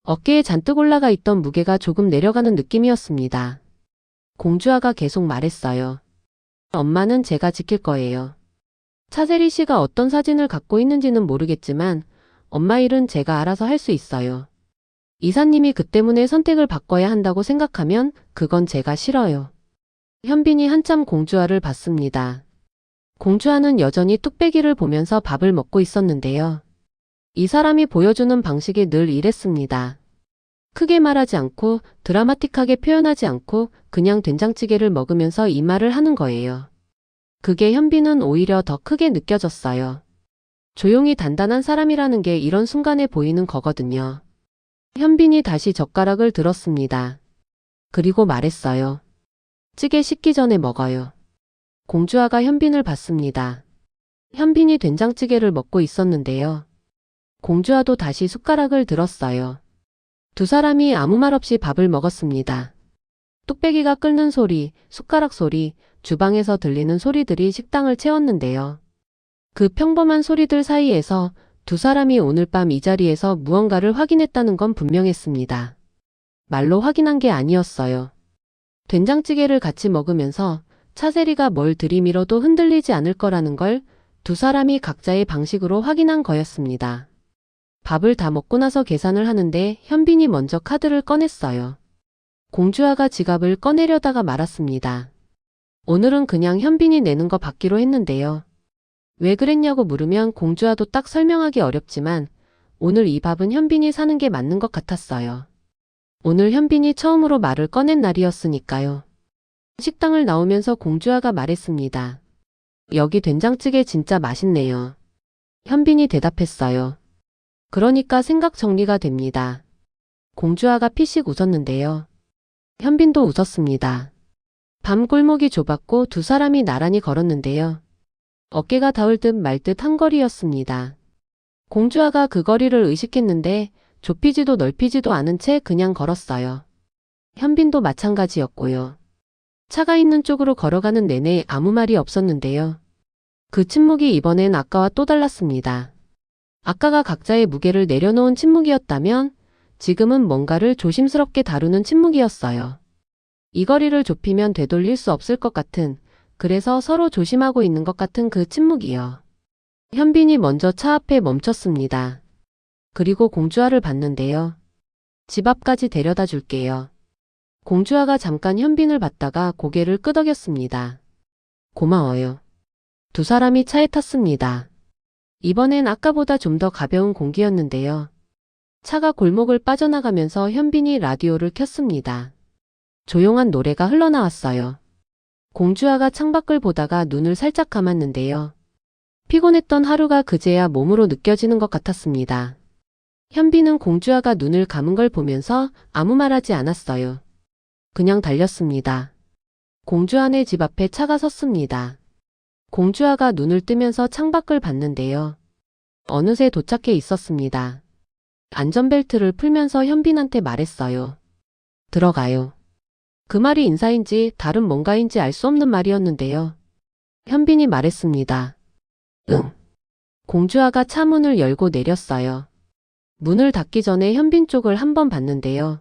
어깨에 잔뜩 올라가 있던 무게가 조금 내려가는 느낌이었습니다. 공주아가 계속 말했어요. 엄마는 제가 지킬 거예요. 차세리 씨가 어떤 사진을 갖고 있는지는 모르겠지만 엄마 일은 제가 알아서 할 수 있어요. 이사님이 그 때문에 선택을 바꿔야 한다고 생각하면 그건 제가 싫어요. 현빈이 한참 공주아를 봤습니다. 공주아는 여전히 뚝배기를 보면서 밥을 먹고 있었는데요. 이 사람이 보여주는 방식이 늘 이랬습니다. 크게 말하지 않고 드라마틱하게 표현하지 않고 그냥 된장찌개를 먹으면서 이 말을 하는 거예요. 그게 현빈은 오히려 더 크게 느껴졌어요. 조용히 단단한 사람이라는 게 이런 순간에 보이는 거거든요. 현빈이 다시 젓가락을 들었습니다. 그리고 말했어요. 찌개 식기 전에 먹어요. 공주아가 현빈을 봤습니다. 현빈이 된장찌개를 먹고 있었는데요. 공주아도 다시 숟가락을 들었어요. 두 사람이 아무 말 없이 밥을 먹었습니다. 뚝배기가 끓는 소리, 숟가락 소리, 주방에서 들리는 소리들이 식당을 채웠는데요. 그 평범한 소리들 사이에서 두 사람이 오늘 밤 이 자리에서 무언가를 확인했다는 건 분명했습니다. 말로 확인한 게 아니었어요. 된장찌개를 같이 먹으면서 차세리가 뭘 들이밀어도 흔들리지 않을 거라는 걸 두 사람이 각자의 방식으로 확인한 거였습니다. 밥을 다 먹고 나서 계산을 하는데 현빈이 먼저 카드를 꺼냈어요. 공주아가 지갑을 꺼내려다가 말았습니다. 오늘은 그냥 현빈이 내는 거 받기로 했는데요. 왜 그랬냐고 물으면 공주아도 딱 설명하기 어렵지만 오늘 이 밥은 현빈이 사는 게 맞는 것 같았어요. 오늘 현빈이 처음으로 말을 꺼낸 날이었으니까요. 식당을 나오면서 공주아가 말했습니다. 여기 된장찌개 진짜 맛있네요. 현빈이 대답했어요. 그러니까 생각 정리가 됩니다. 공주아가 피식 웃었는데요. 현빈도 웃었습니다. 밤 골목이 좁았고 두 사람이 나란히 걸었는데요. 어깨가 닿을 듯 말 듯 한 거리였습니다. 공주아가 그 거리를 의식했는데 좁히지도 넓히지도 않은 채 그냥 걸었어요. 현빈도 마찬가지였고요. 차가 있는 쪽으로 걸어가는 내내 아무 말이 없었는데요. 그 침묵이 이번엔 아까와 또 달랐습니다. 아까가 각자의 무게를 내려놓은 침묵이었다면 지금은 뭔가를 조심스럽게 다루는 침묵이었어요. 이 거리를 좁히면 되돌릴 수 없을 것 같은, 그래서 서로 조심하고 있는 것 같은 그 침묵이요. 현빈이 먼저 차 앞에 멈췄습니다. 그리고 공주아를 봤는데요. 집 앞까지 데려다 줄게요. 공주아가 잠깐 현빈을 봤다가 고개를 끄덕였습니다. 고마워요. 두 사람이 차에 탔습니다. 이번엔 아까보다 좀 더 가벼운 공기였는데요. 차가 골목을 빠져나가면서 현빈이 라디오를 켰습니다. 조용한 노래가 흘러나왔어요. 공주아가 창밖을 보다가 눈을 살짝 감았는데요. 피곤했던 하루가 그제야 몸으로 느껴지는 것 같았습니다. 현빈은 공주아가 눈을 감은 걸 보면서 아무 말하지 않았어요. 그냥 달렸습니다. 공주아네 집 앞에 차가 섰습니다. 공주아가 눈을 뜨면서 창밖을 봤는데요. 어느새 도착해 있었습니다. 안전벨트를 풀면서 현빈한테 말했어요. 들어가요. 그 말이 인사인지 다른 뭔가인지 알 수 없는 말이었는데요. 현빈이 말했습니다. 응. 공주아가 차 문을 열고 내렸어요. 문을 닫기 전에 현빈 쪽을 한번 봤는데요.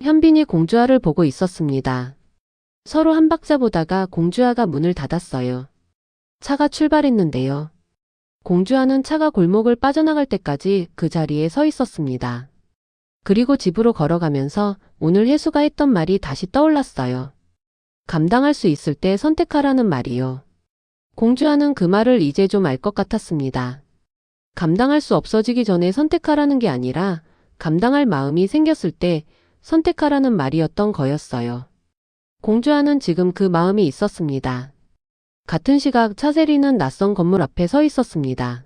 현빈이 공주아를 보고 있었습니다. 서로 한 박자 보다가 공주아가 문을 닫았어요. 차가 출발했는데요. 공주아는 차가 골목을 빠져나갈 때까지 그 자리에 서 있었습니다. 그리고 집으로 걸어가면서 오늘 혜수가 했던 말이 다시 떠올랐어요. 감당할 수 있을 때 선택하라는 말이요. 공주아는 그 말을 이제 좀 알 것 같았습니다. 감당할 수 없어지기 전에 선택하라는 게 아니라 감당할 마음이 생겼을 때 선택하라는 말이었던 거였어요. 공주아는 지금 그 마음이 있었습니다. 같은 시각 차세리는 낯선 건물 앞에 서 있었습니다.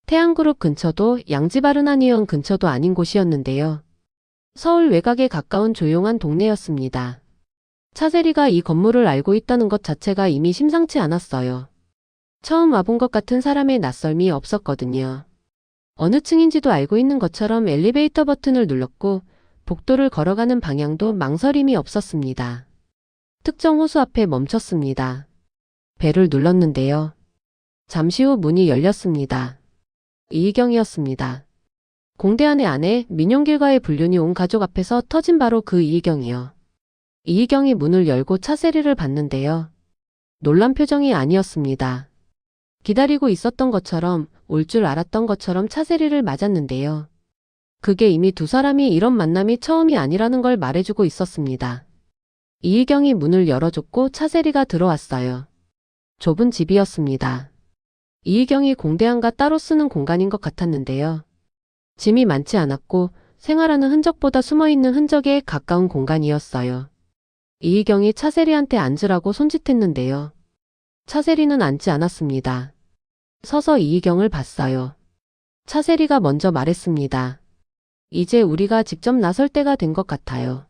태양그룹 근처도 양지바르나니언 근처도 아닌 곳이었는데요. 서울 외곽에 가까운 조용한 동네였습니다. 차세리가 이 건물을 알고 있다는 것 자체가 이미 심상치 않았어요. 처음 와본 것 같은 사람의 낯설미 없었거든요. 어느 층인지도 알고 있는 것처럼 엘리베이터 버튼을 눌렀고 복도를 걸어가는 방향도 망설임이 없었습니다. 특정 호수 앞에 멈췄습니다. 벨을 눌렀는데요. 잠시 후 문이 열렸습니다. 이희경이었습니다. 공대안의 아내 민용길과의 불륜이 온 가족 앞에서 터진 바로 그 이희경이요. 이희경이 문을 열고 차세리를 봤는데요. 놀란 표정이 아니었습니다. 기다리고 있었던 것처럼 올 줄 알았던 것처럼 차세리를 맞았는데요. 그게 이미 두 사람이 이런 만남이 처음이 아니라는 걸 말해주고 있었습니다. 이희경이 문을 열어줬고 차세리가 들어왔어요. 좁은 집이었습니다. 이희경이 공대안과 따로 쓰는 공간인 것 같았는데요. 짐이 많지 않았고 생활하는 흔적보다 숨어있는 흔적에 가까운 공간이었어요. 이희경이 차세리한테 앉으라고 손짓했는데요. 차세리는 앉지 않았습니다. 서서 이희경을 봤어요. 차세리가 먼저 말했습니다. 이제 우리가 직접 나설 때가 된 것 같아요.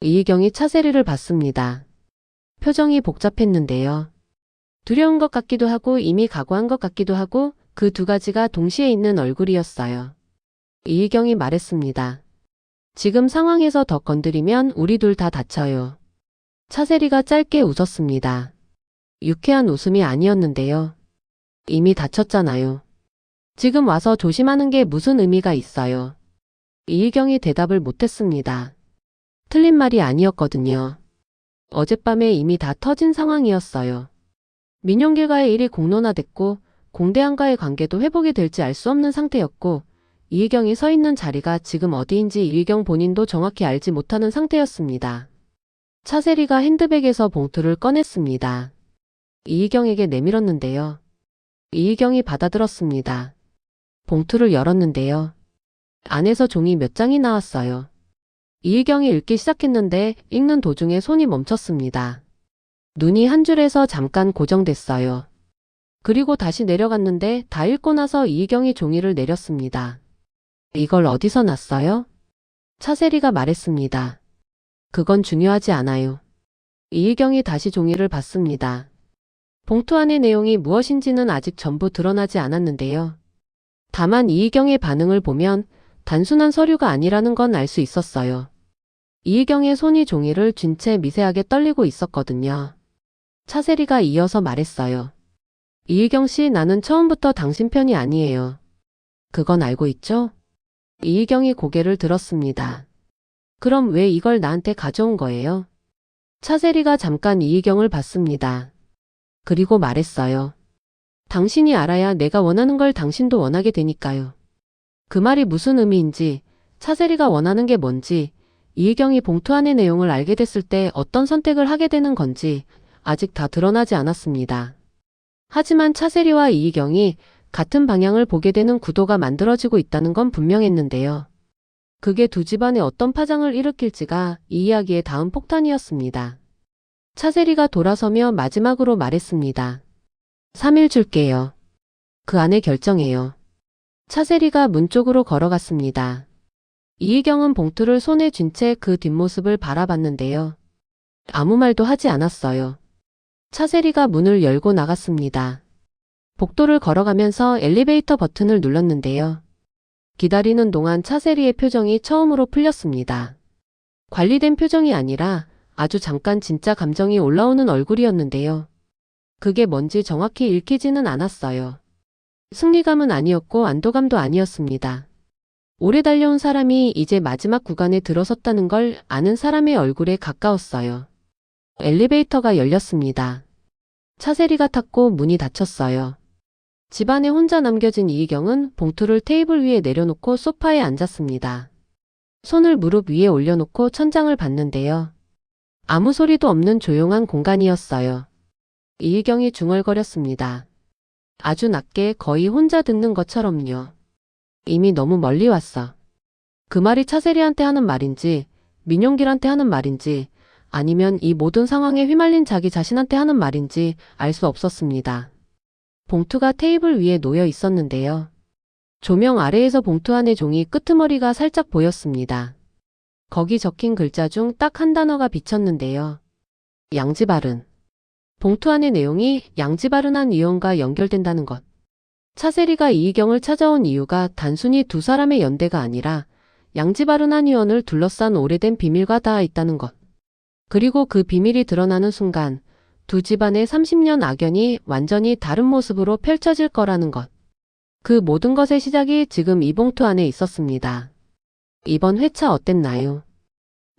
이희경이 차세리를 봤습니다. 표정이 복잡했는데요. 두려운 것 같기도 하고 이미 각오한 것 같기도 하고 그 두 가지가 동시에 있는 얼굴이었어요. 이희경이 말했습니다. 지금 상황에서 더 건드리면 우리 둘 다 다쳐요. 차세리가 짧게 웃었습니다. 유쾌한 웃음이 아니었는데요. 이미 다쳤잖아요. 지금 와서 조심하는 게 무슨 의미가 있어요. 이희경이 대답을 못했습니다. 틀린 말이 아니었거든요. 어젯밤에 이미 다 터진 상황이었어요. 민용길과의 일이 공론화됐고 공대항과의 관계도 회복이 될지 알 수 없는 상태였고 이희경이 서 있는 자리가 지금 어디인지 이희경 본인도 정확히 알지 못하는 상태였습니다. 차세리가 핸드백에서 봉투를 꺼냈습니다. 이희경에게 내밀었는데요. 이희경이 받아들었습니다. 봉투를 열었는데요. 안에서 종이 몇 장이 나왔어요. 이희경이 읽기 시작했는데 읽는 도중에 손이 멈췄습니다. 눈이 한 줄에서 잠깐 고정됐어요. 그리고 다시 내려갔는데 다 읽고 나서 이희경이 종이를 내렸습니다. 이걸 어디서 났어요? 차세리가 말했습니다. 그건 중요하지 않아요. 이희경이 다시 종이를 봤습니다. 봉투 안의 내용이 무엇인지는 아직 전부 드러나지 않았는데요. 다만 이희경의 반응을 보면 단순한 서류가 아니라는 건 알 수 있었어요. 이희경의 손이 종이를 쥔 채 미세하게 떨리고 있었거든요. 차세리가 이어서 말했어요. 이희경 씨, 나는 처음부터 당신 편이 아니에요. 그건 알고 있죠? 이희경이 고개를 들었습니다. 그럼 왜 이걸 나한테 가져온 거예요? 차세리가 잠깐 이희경을 봤습니다. 그리고 말했어요. 당신이 알아야 내가 원하는 걸 당신도 원하게 되니까요. 그 말이 무슨 의미인지, 차세리가 원하는 게 뭔지, 이희경이 봉투 안의 내용을 알게 됐을 때 어떤 선택을 하게 되는 건지 아직 다 드러나지 않았습니다. 하지만 차세리와 이희경이 같은 방향을 보게 되는 구도가 만들어지고 있다는 건 분명했는데요. 그게 두 집안에 어떤 파장을 일으킬지가 이 이야기의 다음 폭탄이었습니다. 차세리가 돌아서며 마지막으로 말했습니다. 3일 줄게요. 그 안에 결정해요. 차세리가 문 쪽으로 걸어갔습니다. 이희경은 봉투를 손에 쥔 채 그 뒷모습을 바라봤는데요. 아무 말도 하지 않았어요. 차세리가 문을 열고 나갔습니다. 복도를 걸어가면서 엘리베이터 버튼을 눌렀는데요. 기다리는 동안 차세리의 표정이 처음으로 풀렸습니다. 관리된 표정이 아니라 아주 잠깐 진짜 감정이 올라오는 얼굴이었는데요. 그게 뭔지 정확히 읽히지는 않았어요. 승리감은 아니었고 안도감도 아니었습니다. 오래 달려온 사람이 이제 마지막 구간에 들어섰다는 걸 아는 사람의 얼굴에 가까웠어요. 엘리베이터가 열렸습니다. 차세리가 탔고 문이 닫혔어요. 집안에 혼자 남겨진 이희경은 봉투를 테이블 위에 내려놓고 소파에 앉았습니다. 손을 무릎 위에 올려놓고 천장을 봤는데요. 아무 소리도 없는 조용한 공간이었어요. 이희경이 중얼거렸습니다. 아주 낮게 거의 혼자 듣는 것처럼요. 이미 너무 멀리 왔어. 그 말이 차세리한테 하는 말인지 민용길한테 하는 말인지 아니면 이 모든 상황에 휘말린 자기 자신한테 하는 말인지 알 수 없었습니다. 봉투가 테이블 위에 놓여 있었는데요. 조명 아래에서 봉투 안의 종이 끄트머리가 살짝 보였습니다. 거기 적힌 글자 중 딱 한 단어가 비쳤는데요. 양지바른. 봉투 안의 내용이 양지바른한 의원과 연결된다는 것. 차세리가 이희경을 찾아온 이유가 단순히 두 사람의 연대가 아니라 양지바른한 의원을 둘러싼 오래된 비밀과 닿아 있다는 것. 그리고 그 비밀이 드러나는 순간 두 집안의 30년 악연이 완전히 다른 모습으로 펼쳐질 거라는 것. 그 모든 것의 시작이 지금 이 봉투 안에 있었습니다. 이번 회차 어땠나요?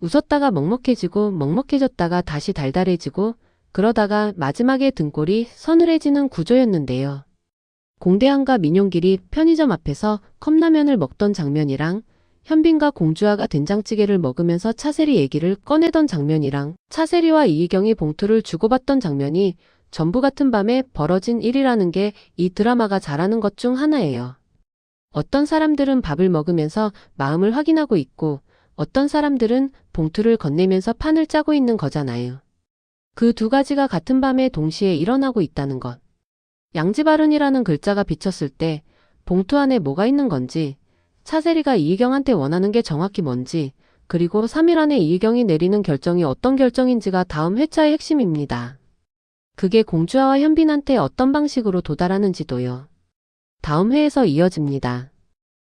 웃었다가 먹먹해지고 먹먹해졌다가 다시 달달해지고 그러다가 마지막에 등골이 서늘해지는 구조였는데요. 공대항과 민용길이 편의점 앞에서 컵라면을 먹던 장면이랑 현빈과 공주아가 된장찌개를 먹으면서 차세리 얘기를 꺼내던 장면이랑 차세리와 이희경이 봉투를 주고받던 장면이 전부 같은 밤에 벌어진 일이라는 게 이 드라마가 잘하는 것 중 하나예요. 어떤 사람들은 밥을 먹으면서 마음을 확인하고 있고 어떤 사람들은 봉투를 건네면서 판을 짜고 있는 거잖아요. 그 두 가지가 같은 밤에 동시에 일어나고 있다는 것. 양지바른이라는 글자가 비쳤을 때 봉투 안에 뭐가 있는 건지, 차세리가 이희경한테 원하는 게 정확히 뭔지, 그리고 3일 안에 이희경이 내리는 결정이 어떤 결정인지가 다음 회차의 핵심입니다. 그게 공주아와 현빈한테 어떤 방식으로 도달하는지도요. 다음 회에서 이어집니다.